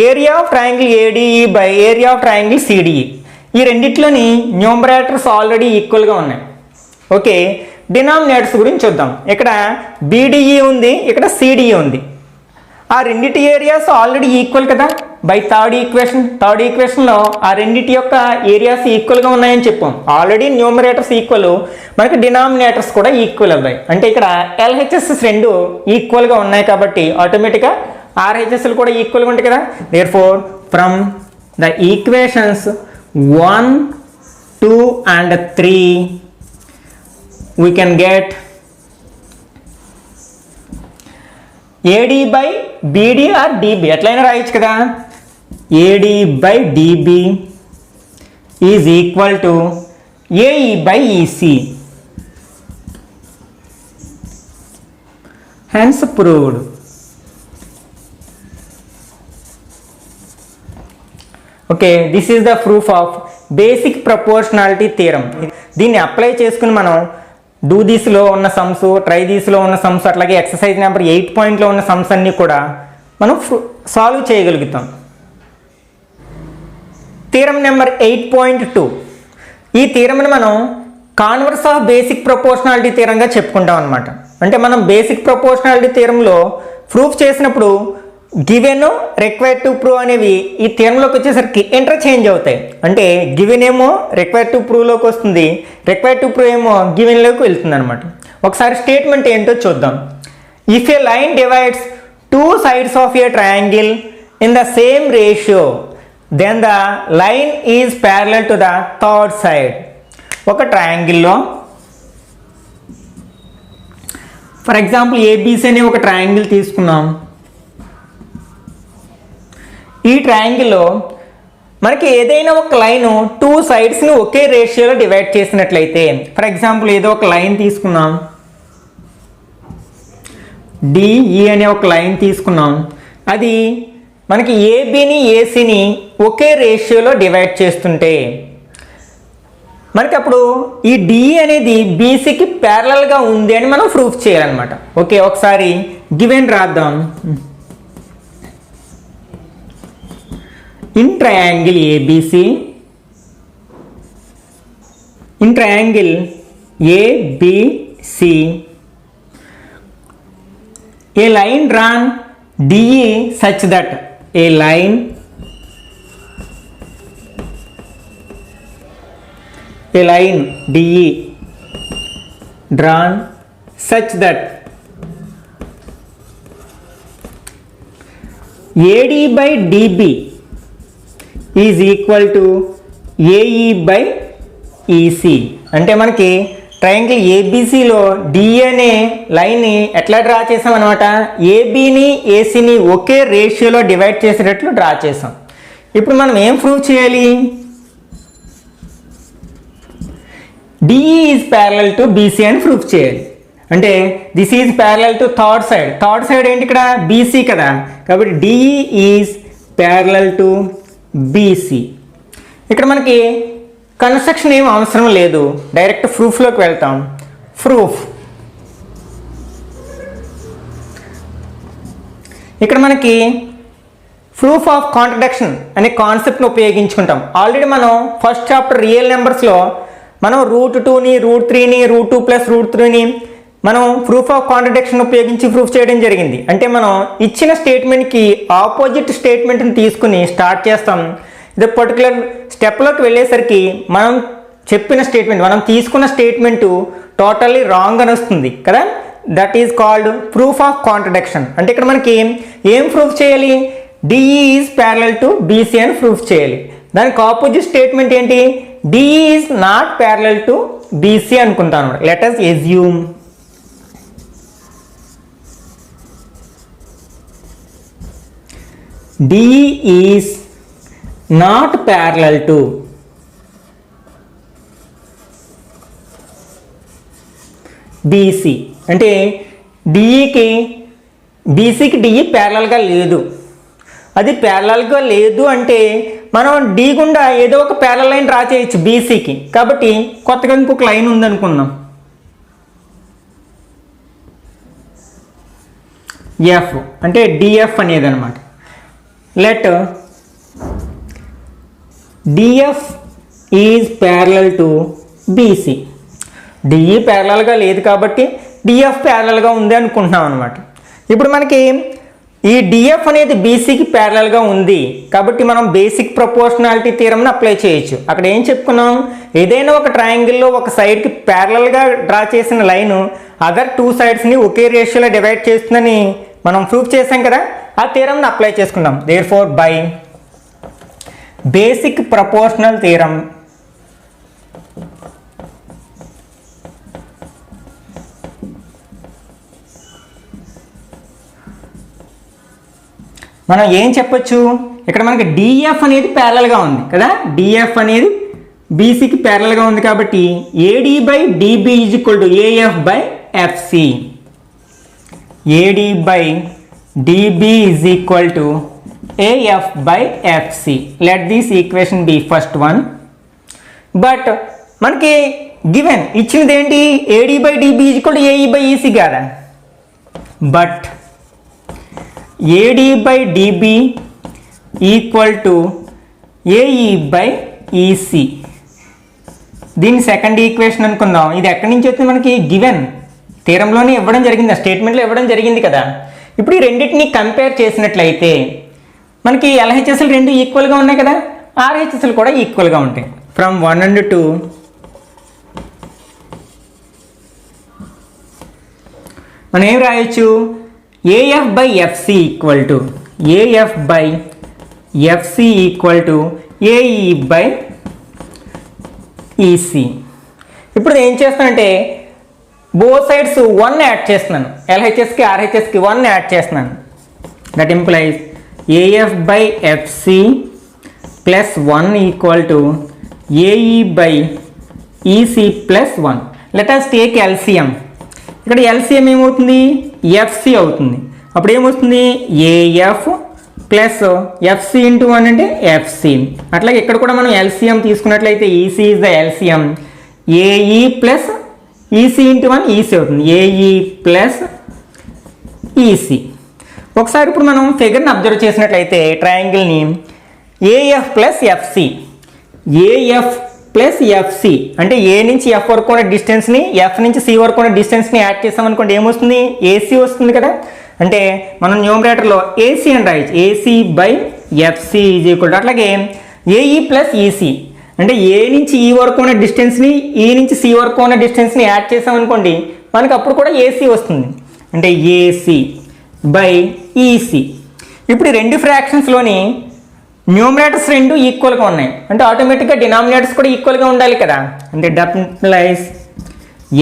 area of triangle ADE by area of triangle CDE. ఈ రెండిట్లోని న్యూమరేటర్స్ ఆల్రెడీ ఈక్వల్గా ఉన్నాయి. ఓకే, డినామినేటర్స్ గురించి చూద్దాం. ఇక్కడ బిడిఈ ఉంది, ఇక్కడ సిడిఈ ఉంది. ఆ రెండిటి ఏరియాస్ ఆల్రెడీ ఈక్వల్ కదా బై థర్డ్ ఈక్వేషన్లో ఆ రెండిటి యొక్క ఏరియాస్ ఈక్వల్గా ఉన్నాయని చెప్పాం. ఆల్రెడీ న్యూమరేటర్స్ ఈక్వల్, మనకి డినామినేటర్స్ కూడా ఈక్వల్ అవ్వాయి. అంటే ఇక్కడ ఎల్హెచ్ఎస్ రెండు ఈక్వల్గా ఉన్నాయి కాబట్టి ఆటోమేటిక్గా ఆర్హెచ్ఎస్లు కూడా ఈక్వల్గా ఉంటాయి కదా. Therefore from the equations 1, 2 and 3 we can get AD by BD or DB ఎట్లయినా రాయొచ్చు కదా. AD by DB is equal to AE by EC. Hence proved. Okay, this is the proof of basic proportionality theorem. దీన్ని apply చేసుకుని మనం do దిస్లో ఉన్న sums, try దిస్లో ఉన్న sums, అట్లాగే exercise number 8.లో ఉన్న సమ్స్ అన్నీ కూడా మనం సాల్వ్ చేయగలుగుతాం. Theorem number 8.2. ఈ థియరంని మనం కాన్వర్స్ ఆఫ్ బేసిక్ ప్రపోర్షనాలిటీ థియరంగా చెప్పుకుంటాం అనమాట. అంటే మనం బేసిక్ ప్రపోర్షనాలిటీ థియరంలో ప్రూఫ్ చేసినప్పుడు గివెన్, రిక్వైర్డ్ టు ప్రూవ్ అనేవి ఈ థియరంలోకి వచ్చేసరికి ఇంటర్చేంజ్ అవుతాయి. అంటే గివెన్ ఏమో రిక్వైర్డ్ టు ప్రూవ్లోకి వస్తుంది, రిక్వైర్డ్ టు ప్రూవ్ ఏమో గివెన్లోకి వెళ్తుంది అనమాట. ఒకసారి స్టేట్మెంట్ ఏంటో చూద్దాం. If a line divides two sides of a triangle in the same ratio then the line is parallel to the third side. ఒక ట్రయాంగిల్లో ఫర్ ఎగ్జాంపుల్ ఏబీసీ అనే ఒక ట్రయాంగిల్ తీసుకున్నాం. ఈ ట్రయాంగిల్లో మనకి ఏదైనా ఒక లైను టూ సైడ్స్ని ఒకే రేషియోలో డివైడ్ చేసినట్లయితే, ఫర్ ఎగ్జాంపుల్ ఏదో ఒక లైన్ తీసుకున్నాం, డిఈ అనే ఒక లైన్ తీసుకున్నాం. అది మనకి ఏబిని ఏసీని ఒకే రేషియోలో డివైడ్ చేస్తుంటే మనకి అప్పుడు ఈ డిఈ అనేది బీసీకి ప్యారలల్గా ఉంది అని మనం ప్రూఫ్ చేయాలన్నమాట. ఓకే, ఒకసారి గివెన్ రాద్దాం. In triangle ABC, in triangle ABC, a line drawn DE such that a line DE drawn such that AD by DB is equal to AE by EC. అంటే మనకి ట్రయాంగిల్ ఏబీసీలో డి అనే లైన్ని ఎట్లా draw చేసాం అనమాట, ఏబీని ఏసీని ఒకే రేషియోలో divide చేసేటట్లు draw చేసాం. ఇప్పుడు మనం ఏం ప్రూవ్ చేయాలి, DE is parallel to BC అని ప్రూఫ్ చేయాలి. అంటే this is parallel to third side ఏంటి ఇక్కడ బీసీ కదా, కాబట్టి DE is parallel to BC. ఇక్కడ మనకి కన్స్ట్రక్షన్ ఏం అవసరం లేదు, డైరెక్ట్ ప్రూఫ్లోకి వెళ్తాం. ప్రూఫ్ ఇక్కడ మనకి ప్రూఫ్ ఆఫ్ కాంట్రడిక్షన్ అనే కాన్సెప్ట్ని ఉపయోగించుకుంటాం. ఆల్రెడీ మనం ఫస్ట్ చాప్టర్ రియల్ నెంబర్స్లో మనం √2ని, √3ని, √2 + √3ని మనం ప్రూఫ్ ఆఫ్ కాంట్రడిక్షన్ ఉపయోగించి ప్రూఫ్ చేయడం జరిగింది. అంటే మనం ఇచ్చిన స్టేట్మెంట్కి ఆపోజిట్ స్టేట్మెంట్ని తీసుకుని స్టార్ట్ చేస్తాం. ఇది పర్టికులర్ స్టెప్లోకి వెళ్ళేసరికి మనం చెప్పిన స్టేట్మెంట్, మనం తీసుకున్న స్టేట్మెంటు టోటల్లీ రాంగ్ అని వస్తుంది కదా. That is called proof of contradiction. అంటే ఇక్కడ మనకి ఏం ప్రూఫ్ చేయాలి, DE is parallel to BC అని ప్రూఫ్ చేయాలి. దానికి ఆపోజిట్ స్టేట్మెంట్ ఏంటి, DE is not parallel to BC అనుకుంటాను. Let us assume DE is not parallel to BC. అంటే డిఈకి బీసీకి డిఈ ప్యారలల్గా లేదు. అది ప్యారలల్గా లేదు అంటే మనం డి గుండా ఏదో ఒక ప్యారలల్ లైన్ డ్రా చేయొచ్చు బీసీకి. కాబట్టి కొత్తగా ఇంకొక లైన్ ఉందనుకుందాం, ఎఫ్ అంటే డిఎఫ్ అనేది అనమాట. Let DF is parallel to BC. DE ప్యారలల్గా లేదు కాబట్టి డిఎఫ్ ప్యారలల్గా ఉంది అనుకుంటున్నాం అనమాట. ఇప్పుడు మనకి ఈ డిఎఫ్ అనేది బీసీకి ప్యారలల్గా ఉంది కాబట్టి మనం బేసిక్ ప్రపోర్షనాలిటీ థియరంని అప్లై చేయొచ్చు. అక్కడ ఏం చెప్పుకున్నాం, ఏదైనా ఒక ట్రయాంగిల్లో ఒక సైడ్కి ప్యారలల్గా డ్రా చేసిన లైన్ అదర్ టూ సైడ్స్ని ఒకే రేషియోలో డివైడ్ చేస్తుందని మనం ప్రూఫ్ చేసాం కదా, ఆ థియరంని అప్లై చేసుకున్నాం. Therefore by basic proportional theorem మనం ఏం చెప్పొచ్చు, ఇక్కడ మనకి డిఎఫ్ అనేది ప్యారలల్గా ఉంది కదా, డిఎఫ్ అనేది బీసీకి ప్యారలల్గా ఉంది కాబట్టి AD by DB is equal to AF by FC. AD by DB is equal to AF by FC. Let this equation be first one. But మనకి గివెన్ ఇచ్చినది ఏంటి, AD by DB is equal to AE by EC కదా. But AD by DB equal to AE by EC. దీన్ని second equation అనుకుందాం. ఇది ఎక్కడి నుంచి వచ్చింది, మనకి గివెన్ థియరంలోనే ఇవ్వడం జరిగింది, ఆ స్టేట్మెంట్లో ఇవ్వడం జరిగింది కదా. ఇప్పుడు ఈ రెండింటిని కంపేర్ చేసినట్లయితే మనకి ఎల్హెచ్ఎస్లు రెండు ఈక్వల్గా ఉన్నాయి కదా, ఆర్హెచ్ఎస్లు కూడా ఈక్వల్గా ఉంటాయి. ఫ్రమ్ 1 and 2 మనం ఏం రాయొచ్చు, AF by FC equal to AF by FC equal to AE by EC. ఇప్పుడు ఏం చేస్తానంటే బోత్ సైడ్స్ 1 యాడ్ చేస్తున్నాను, ఎల్హెచ్ఎస్కి ఆర్హెచ్ఎస్కి 1 యాడ్ చేస్తున్నాను. That implies AF by FC plus 1 equal to AE by EC plus 1. Let us take LCM. ఇక్కడ LCM ఏమవుతుంది, FC అవుతుంది. అప్పుడు ఏమవుతుంది, ఏఎఫ్ ప్లస్ ఎఫ్సి ఇంటూ 1 అంటే ఎఫ్సి. అట్లాగే ఇక్కడ కూడా మనం ఎల్సిఎం తీసుకున్నట్లయితే EC is the LCM, AE plus EC into 1 EC అవుతుంది, ఏఈ ప్లస్ ఈసీ. ఒకసారి ఇప్పుడు మనం ఫిగర్ని అబ్జర్వ్ చేసినట్లయితే ట్రయాంగిల్ని AF plus FC, AF plus FC అంటే ఏ నుంచి ఎఫ్ వరకు ఉన్న డిస్టెన్స్ని ఎఫ్ నుంచి సి వరకు ఉన్న డిస్టెన్స్ని యాడ్ చేసామనుకోండి ఏమొస్తుంది, ఏసీ వస్తుంది కదా. అంటే మనం న్యూమరేటర్లో ఏసీ అని రాయొచ్చు, AC by FC is equal to, అట్లాగే ఏఈ ప్లస్ ఈసీ అంటే ఏ నుంచి ఈ వరకు ఉన్న డిస్టెన్స్ని ఈ నుంచి సి వరకు ఉన్న డిస్టెన్స్ని యాడ్ చేసామనుకోండి మనకు అప్పుడు కూడా ఏసీ వస్తుంది, అంటే ఏసీ బై ఈసీ. ఇప్పుడు ఈ రెండు ఫ్రాక్షన్స్లోని న్యూమరేటర్స్ రెండు ఈక్వల్గా ఉన్నాయి అంటే ఆటోమేటిక్గా డినామినేటర్స్ కూడా ఈక్వల్గా ఉండాలి కదా. అంటే that implies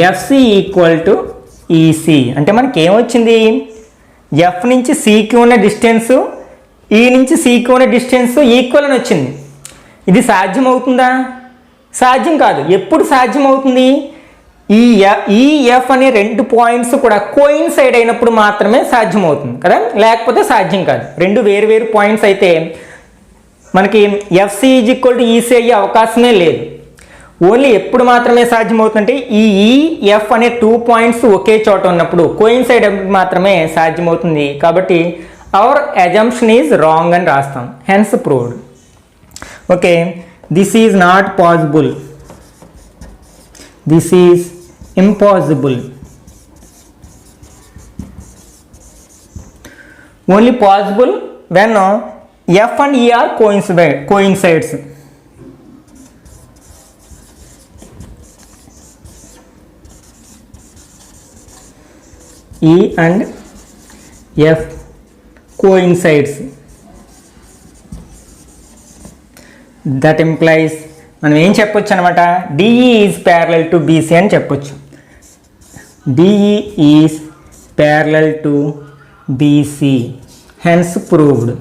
FC equal to EC. అంటే మనకి ఏమొచ్చింది, ఎఫ్ నుంచి సికి ఉన్న డిస్టెన్స్ ఈ నుంచి సికి ఉన్న డిస్టెన్స్ ఈక్వల్ అని వచ్చింది. ఇది సాధ్యం అవుతుందా, సాధ్యం కాదు. ఎప్పుడు సాధ్యం అవుతుంది, ఈ ఎఫ్ అనే రెండు పాయింట్స్ కూడా కోయిన్సైడ్ అయినప్పుడు మాత్రమే సాధ్యం అవుతుంది కదా, లేకపోతే సాధ్యం కాదు. రెండు వేరు వేరు పాయింట్స్ అయితే మనకి FC is equal to EC అయ్యే అవకాశమే లేదు. ఓన్లీ ఎప్పుడు మాత్రమే సాధ్యమవుతుందంటే ఈ ఎఫ్ అనే 2 పాయింట్స్ ఒకే చోట ఉన్నప్పుడు కోయిన్సైడ్ మాత్రమే సాధ్యమవుతుంది. కాబట్టి అవర్ అజంప్షన్ ఈజ్ రాంగ్ అని రాస్తాం, hence proved. Okay, this is not possible, this is impossible. Only possible when F and E are coincides. E and F coincides. That implies మనం ఏం చెప్పొచ్చు అనమాట, DE is parallel to BC అని చెప్పొచ్చు. DE is parallel to BC, hence proved.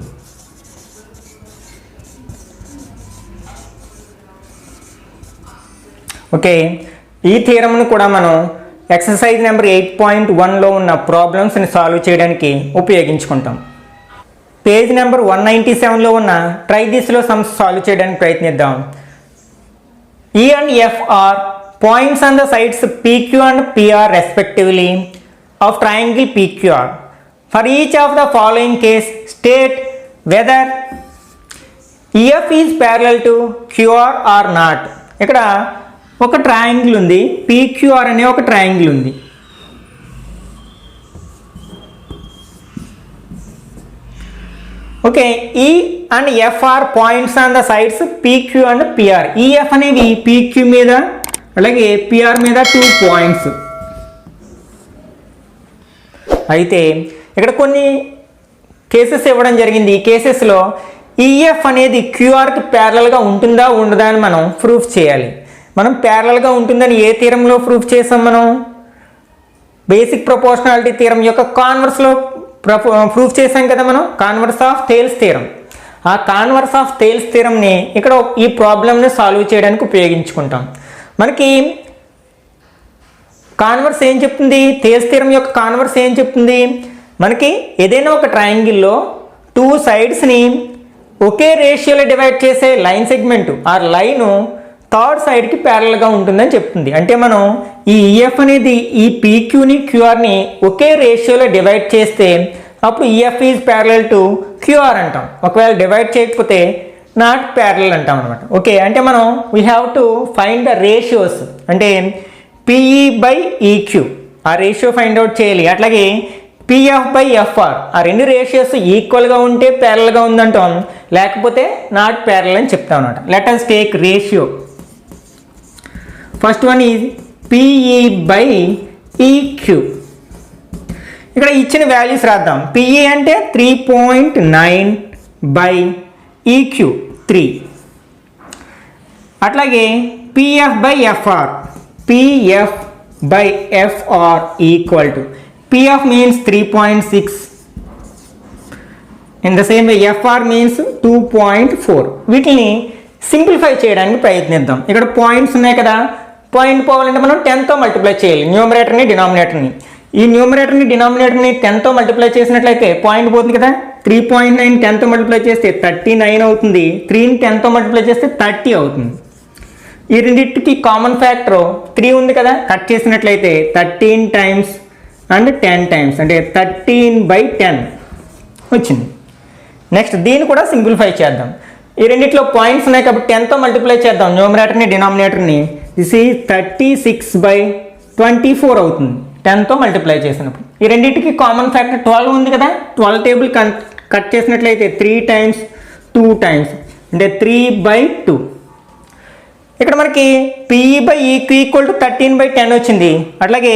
Okay, ఈ థియరమ్ను కూడా మనం exercise number 8.1లో ఉన్న ప్రాబ్లమ్స్ని సాల్వ్ చేయడానికి ఉపయోగించుకుంటాం. పేజ్ నెంబర్ 197లో ఉన్న ట్రై దిస్లో సమ్స్ సాల్వ్ చేయడానికి ప్రయత్నిద్దాం. E and F are points on the sides PQ and PR respectively of triangle PQR. For each of the following case, state whether EF is parallel to QR or not. ఇక్కడ ఒక triangle ఉంది, PQR అనే ఒక triangle ఉంది. Okay, ఈ and F R points on the sides PQ and PR. EF అనేవి PQ మీద అలాగే పిఆర్ మీద 2 పాయింట్స్. అయితే ఇక్కడ కొన్ని కేసెస్ ఇవ్వడం జరిగింది. ఈ కేసెస్లో ఈఎఫ్ అనేది క్యూఆర్కి ప్యారలల్గా ఉంటుందా ఉండదా అని మనం ప్రూఫ్ చేయాలి. మనం ప్యారలల్గా ఉంటుందని ఏ థీరంలో ప్రూఫ్ చేసాం? మనం బేసిక్ ప్రపోర్షనాలిటీ థీరం యొక్క కాన్వర్స్లో ప్రూఫ్ చేసాం కదా మనం, కాన్వర్స్ ఆఫ్ థేల్స్ థీరం. ఆ కాన్వర్స్ ఆఫ్ థేల్స్ థీరంని ఇక్కడ ఈ ప్రాబ్లమ్ని సాల్వ్ చేయడానికి ఉపయోగించుకుంటాం. మనకి కాన్వర్స్ ఏం చెప్తుంది? థేల్స్ థీరం యొక్క కాన్వర్స్ ఏం చెప్తుంది? మనకి ఏదైనా ఒక ట్రయాంగిల్లో 2 సైడ్స్ని ఒకే రేషియోలో డివైడ్ చేసే లైన్ సెగ్మెంట్ ఆ లైను థర్డ్ సైడ్కి ప్యారలల్గా ఉంటుందని చెప్తుంది. అంటే మనం ఈ ఈఎఫ్ అనేది ఈ పీక్యూని క్యూఆర్ని ఒకే రేషియోలో డివైడ్ చేస్తే అప్పుడు EF is parallel to QR అంటాం. ఒకవేళ డివైడ్ చేయకపోతే నాట్ ప్యారలల్ అంటాం అనమాట. ఓకే, అంటే మనం we have to find the ratios. అంటే పిఈ బై ఈక్యూ ఆ రేషియో ఫైండ్ అవుట్ చేయాలి. అట్లాగే పిఎఫ్ బై ఎఫ్ఆర్ ఆ రెండు రేషియోస్ ఈక్వల్గా ఉంటే ప్యారలల్గా ఉందంటాం, లేకపోతే నాట్ ప్యారలల్ అని చెప్తాం అనమాట. Let us take ratio. First one is PE by EQ. ఇక్కడ ఇచ్చిన వాల్యూస్ రాద్దాం. పిఈ అంటే 3.9 బై ఈక్యూ 3. అట్లాగే PF by FR, PF by FR equal to PF means 3.6. In the same way FR means 2.4. వీటిని simplify చేయడానికి ప్రయత్నిద్దాం. ఇక్కడ points ఉన్నాయి కదా, పాయింట్ పోవాలంటే మనం 10తో మల్టిప్లై చేయాలి న్యూమరేటర్ని డినామినేటర్ని. ఈ న్యూమరేటర్ని డినామినేటర్ని 10తో మల్టిప్లై చేసినట్లయితే పాయింట్ పోతుంది కదా. 3.9 10తో మల్టిప్లై చేస్తే 39 అవుతుంది. 3ని 10తో మల్టిప్లై చేస్తే 30 అవుతుంది. ఈ రెండింటికి కామన్ ఫ్యాక్టర్ 3 ఉంది కదా, కట్ చేసినట్లయితే 13 టైమ్స్ అండ్ 10 టైమ్స్ అంటే 13/10 వచ్చింది. నెక్స్ట్ దీన్ని కూడా సింప్లిఫై చేద్దాం. ఈ రెండిట్లో పాయింట్స్ ఉన్నాయి కాబట్టి 10తో మల్టిప్లై చేద్దాం న్యూమరేటర్ని డినామినేటర్ని. దిస్ ఈజ్ 36/24 అవుతుంది 10తో మల్టిప్లై చేసినప్పుడు. ఈ రెండింటికి కామన్ ఫ్యాక్టర్ 12 ఉంది కదా, 12 టేబుల్ కట్ చేసినట్లయితే 3 టైమ్స్ 2 టైమ్స్ అంటే 3/2. ఇక్కడ మనకి PE by EQ equal to 13/10 వచ్చింది. అట్లాగే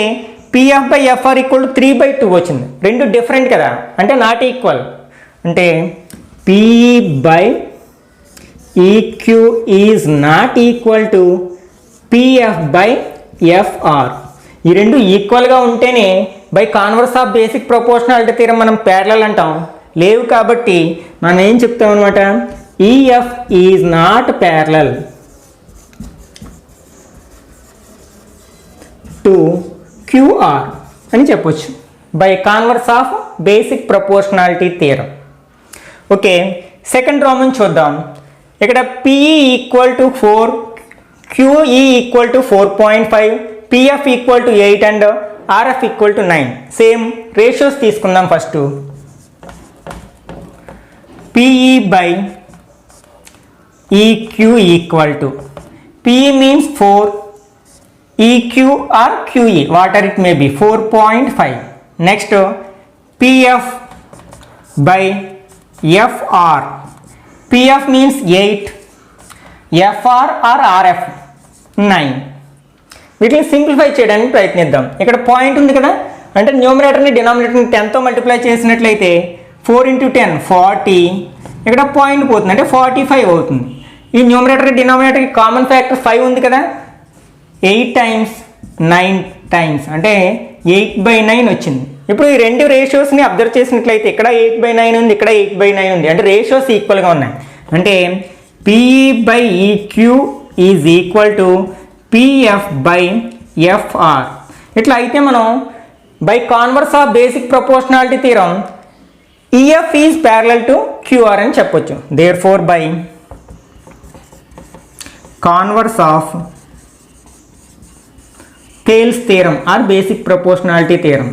PF by FR equal to 3/2 వచ్చింది. రెండు డిఫరెంట్ కదా, అంటే నాట్ ఈక్వల్. అంటే PE by EQ is not equal to PF by FR. ఈ రెండు ఈక్వల్గా ఉంటేనే by converse of basic proportionality theorem మనం ప్యారలల్ అంటాం. లేవు కాబట్టి మనం ఏం చెప్తాం అనమాట, EF is not parallel to QR అని చెప్పొచ్చు by converse of basic proportionality theorem. Okay, second problem చూద్దాం. ఇక్కడ PE equal to 4, QE equal to 4.5, PF equal to 8 and RF equal to 9. Same ratios తీసుకుందాం. First PE by EQ equal to, PE means 4, EQ or QE, whatever it may be, 4.5. Next, PF by FR. PF means 8, FR or RF 9. వీటిని simplify చేయడానికి ప్రయత్నిద్దాం. ఇక్కడ point ఉంది కదా, అంటే న్యూమరేటర్ని డినామినేటర్ని 10తో multiply చేసినట్లయితే 4 × 10 40. ఇక్కడ పాయింట్ పోతుంది అంటే 45 అవుతుంది. ఈ న్యూమరేటర్ డినామినేటర్కి కామన్ ఫ్యాక్టర్ 5 ఉంది కదా, 8 టైమ్స్ 9 టైమ్స్ అంటే 8/9 వచ్చింది. ఇప్పుడు ఈ రెండు రేషియోస్ని అబ్జర్వ్ చేసినట్లయితే ఇక్కడ 8/9 ఉంది, ఇక్కడ 8/9 ఉంది. అంటే రేషియోస్ ఈక్వల్గా ఉన్నాయి. అంటే PE by EQ is equal to PF by FR. ఇట్లా అయితే మనం by converse of basic proportionality theorem EF is parallel to QR అని చెప్పొచ్చు. Therefore by converse of Thales theorem or basic proportionality theorem,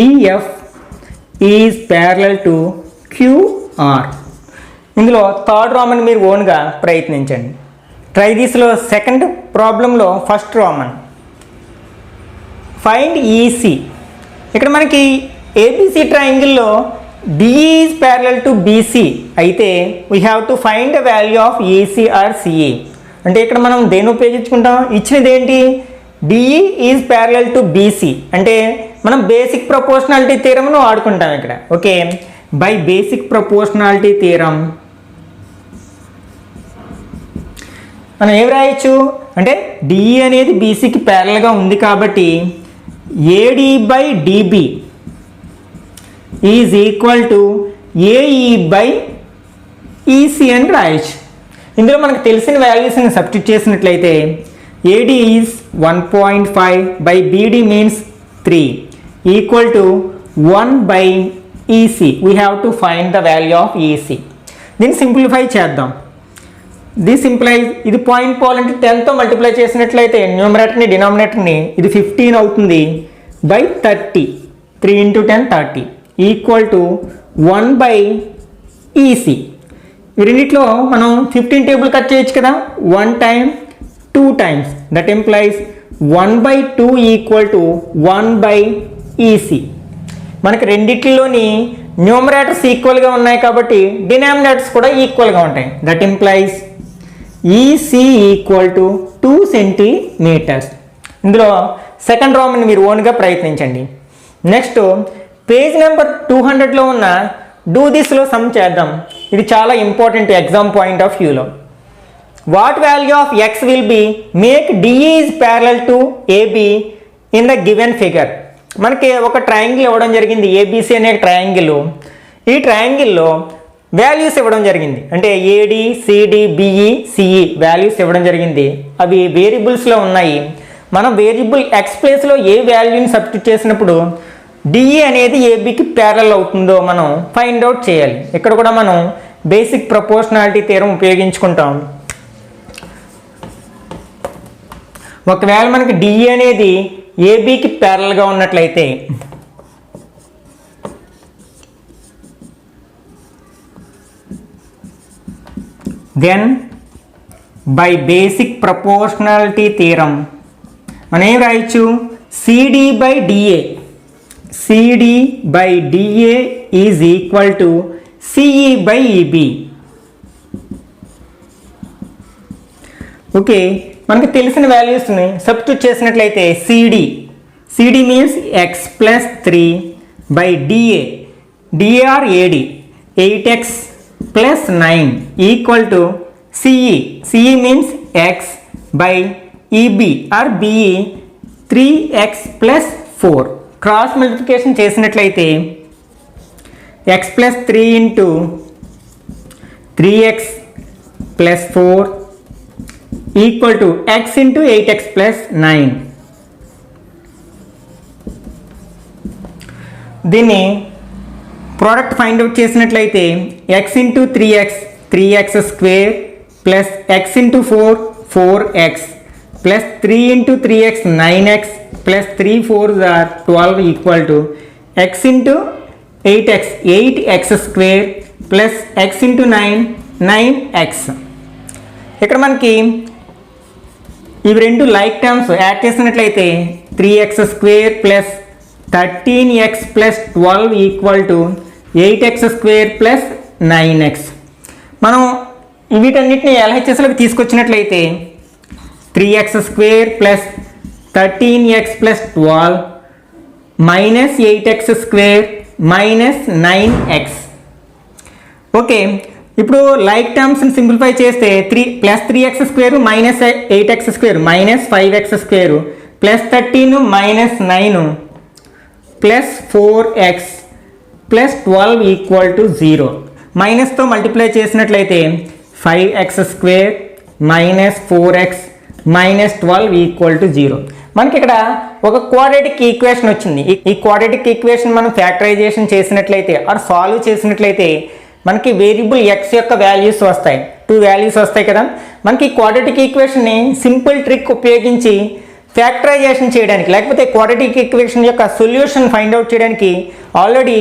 EF is parallel to QR. ఇందులో third రామన్ మీరు ఓన్గా ప్రయత్నించండి. ట్రై దిస్లో సెకండ్ ప్రాబ్లంలో ఫస్ట్ రామన్ ఫైండ్ ఈసీ. ఇక్కడ మనకి ఏబిసి ట్రయాంగిల్లో DE is parallel to BC అయితే we have to find the value of AC or CE. అంటే ఇక్కడ మనం దేన్ని ఉపయోగించుకుంటాం, ఇచ్చినది ఏంటి, DE is parallel to BC అంటే మనం బేసిక్ ప్రపోర్షనాలిటీ థీరంను వాడుకుంటాం ఇక్కడ. Okay, by basic proportionality theorem మనం ఏం రాయొచ్చు అంటే డిఈ అనేది బీసీకి ప్యారలల్గా ఉంది కాబట్టి AD by DB is equal to AE by EC అని రాయొచ్చు. ఇందులో మనకు తెలిసిన వాల్యూస్ని సబ్స్టిట్యూట్ చేసినట్లయితే AD is 1.5 by BD means 3 equal to 1 by EC. We have to find the value of EC. దీన్ని సింప్లిఫై చేద్దాం. దిస్ ఇంప్లైజ్ ఇది పాయింట్ పోవాలంటే 10తో మల్టిప్లై చేసినట్లయితే న్యూమరేటర్ని డినామినేటర్ని ఇది 15 అవుతుంది by 30. 3 × 10 30 equal to 1 by EC. ఈ రెండిట్లో మనం 15 టేబుల్ కట్ చేయొచ్చు కదా, 1 time 2 times that implies 1 by 2 equal to 1 by EC. మనకి రెండిట్లోని న్యూమరేటర్స్ ఈక్వల్గా ఉన్నాయి కాబట్టి డినామినేటర్స్ కూడా ఈక్వల్గా ఉంటాయి. That implies EC equal to 2 centimetres. ఇందులో సెకండ్ రోమన్ మీరు ఓన్గా ప్రయత్నించండి. నెక్స్ట్ పేజ్ నెంబర్ 200లో ఉన్న డూ దిస్లో సమ్ చేద్దాం. ఇది చాలా ఇంపార్టెంట్ ఎగ్జామ్ పాయింట్ ఆఫ్ వ్యూలో. What value of x will be make DE is parallel to AB in the given figure. మనకి ఒక ట్రయాంగిల్ ఇవ్వడం జరిగింది, ఏబిసి అనే ట్రయాంగిల్. ఈ ట్రయాంగిల్లో వాల్యూస్ ఇవ్వడం జరిగింది అంటే AD CD BE CE values ఇవ్వడం జరిగింది. అవి వేరియబుల్స్లో ఉన్నాయి. మనం వేరియబుల్ ఎక్స్ ప్లేస్లో ఏ వాల్యూని సబ్స్టిట్యూట్ చేసినప్పుడు డిఈ అనేది ఏబికి ప్యారలల్ అవుతుందో మనం ఫైండ్ అవుట్ చేయాలి. ఇక్కడ కూడా మనం బేసిక్ ప్రపోర్షనాలిటీ థియరం ఉపయోగించుకుంటాం. ఒకవేళ మనకి డిఈ అనేది ఏబికి ప్యారలల్గా ఉన్నట్లయితే then by basic proportionality theorem మనం ఏం రాయొచ్చు, CD by DA CD by DA is equal to CE by EB. Okay, మనకు తెలిసిన వాల్యూస్ని సబ్స్టిట్యూట్ చేసినట్లయితే CD means x plus 3 by DA or AD 8x plus 9 equal to CE means x by EB or BE 3x plus 4. Cross multiplication చేసినట్లయితే x plus 3 into 3x plus 4 equal to x into 8x plus 9. దీన్ని product find out చేసినట్లయితే X into 3x square plus X into 4x plus 3 into 3x 9x plus 3 4s are 12 equal to x into 8x square plus X into 9x. ఇక్కడ మనకి ఇవి రెండు like terms add చేసినట్లయితే 3x square plus 13x plus 12 equal to 8x square plus 9x. మనం వీటన్నిటిని ఎల్హెచ్ఎస్లోకి తీసుకొచ్చినట్లయితే 3x square plus 13x plus 12 minus 8x square minus 9x. Okay, ఇప్పుడు లైక్ టర్మ్స్ని సింప్లిఫై చేస్తే 3 plus 3x square minus 8x square minus 5x square plus 13 minus 9 plus 4x plus 12 equal to 0. మైనస్తో multiply చేసినట్లయితే 5x square minus 4x minus 12 equal to 0. మనకి ఇక్కడ ఒక quadratic equation వచ్చింది. ఈ క్వాడ్రాటిక్ ఈక్వేషన్ మనం ఫ్యాక్టరైజేషన్ చేసినట్లయితే ఆర్ సాల్వ్ చేసినట్లయితే మనకి వేరియబుల్ ఎక్స్ యొక్క వాల్యూస్ వస్తాయి, 2 వాల్యూస్ వస్తాయి కదా. మనకి క్వాడ్రాటిక్ ఈక్వేషన్ని సింపుల్ ట్రిక్ ఉపయోగించి ఫ్యాక్టరైజేషన్ చేయడానికి లేకపోతే క్వాడ్రాటిక్ ఈక్వేషన్ యొక్క సొల్యూషన్ ఫైండ్ అవుట్ చేయడానికి ఆల్రెడీ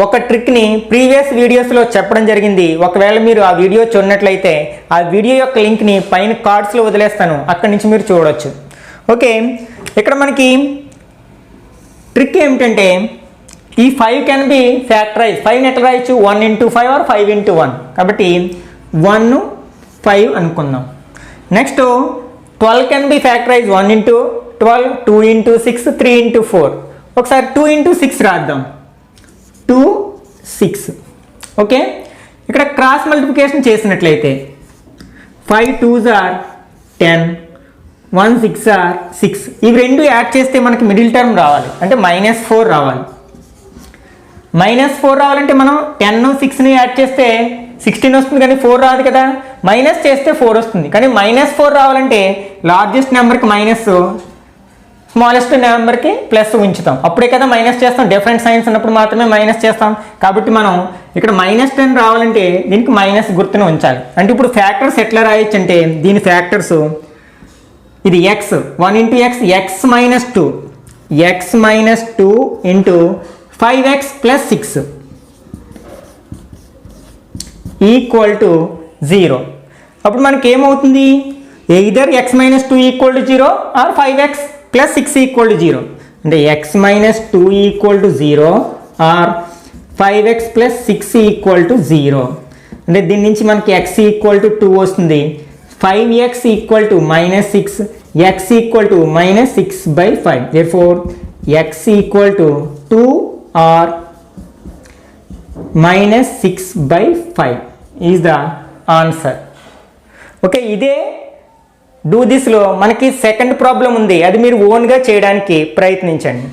ఒక ట్రిక్ని ప్రీవియస్ వీడియోస్లో చెప్పడం జరిగింది. ఒకవేళ మీరు ఆ వీడియో చూడనట్లయితే ఆ వీడియో యొక్క లింక్ని పైన కార్డ్స్లో వదిలేస్తాను, అక్కడి నుంచి మీరు చూడవచ్చు. ఓకే, ఇక్కడ మనకి ట్రిక్ ఏమిటంటే ఈ 5 కెన్ బి ఫ్యాక్టరైజ్. 5 ఎట్లా రాయొచ్చు? 1 into 5 ఆర్ 5 into 1. కాబట్టి 1 5 అనుకుందాం. Next 12 can be factorise. 1 into 12, 2 into 6, 3 into 4. ఒకసారి 2 into 6 రాద్దాం. 2 6. ఓకే, ఇక్కడ క్రాస్ మల్టిప్లికేషన్ చేసినట్లయితే 5 2s are 10, 1 6 are 6. ఇవి రెండు యాడ్ చేస్తే మనకి మిడిల్ టర్మ్ రావాలి, అంటే -4 రావాలి. -4 రావాలంటే మనం 10 6ని యాడ్ చేస్తే 16 వస్తుంది, కానీ 4 రాదు కదా. మైనస్ చేస్తే 4 వస్తుంది, కానీ -4 రావాలంటే లార్జెస్ట్ నెంబర్కి మైనస్, స్మాలెస్ట్ నెంబర్కి ప్లస్ ఉంచుతాం. అప్పుడే కదా మైనస్ చేస్తాం. డిఫరెంట్ సైన్స్ ఉన్నప్పుడు మాత్రమే మైనస్ చేస్తాం. కాబట్టి మనం ఇక్కడ -10 రావాలంటే దీనికి మైనస్ గుర్తును ఉంచాలి. అంటే ఇప్పుడు ఫ్యాక్టర్స్ ఎట్లా రాయొచ్చు అంటే దీని ఫ్యాక్టర్స్ ఇది x, 1 into x, x minus 2, x minus 2 into 5x plus 6 equal to 0. అప్పుడు మనకి ఏమవుతుంది? Either x minus 2 equal to 0 or 5x plus 6 equal to 0. అంటే x minus 2 equal to 0 or 5x plus 6 equal to 0. అంటే దీని నుంచి మనకి x equal to 2 వస్తుంది. 5x equal to -6, x equal to -6/5. therefore x equal to 2 or -6/5 is the answer. Okay, ఇదే do దిస్లో మనకి second problem ఉంది. అది మీరు ఓన్గా చేయడానికి ప్రయత్నించండి.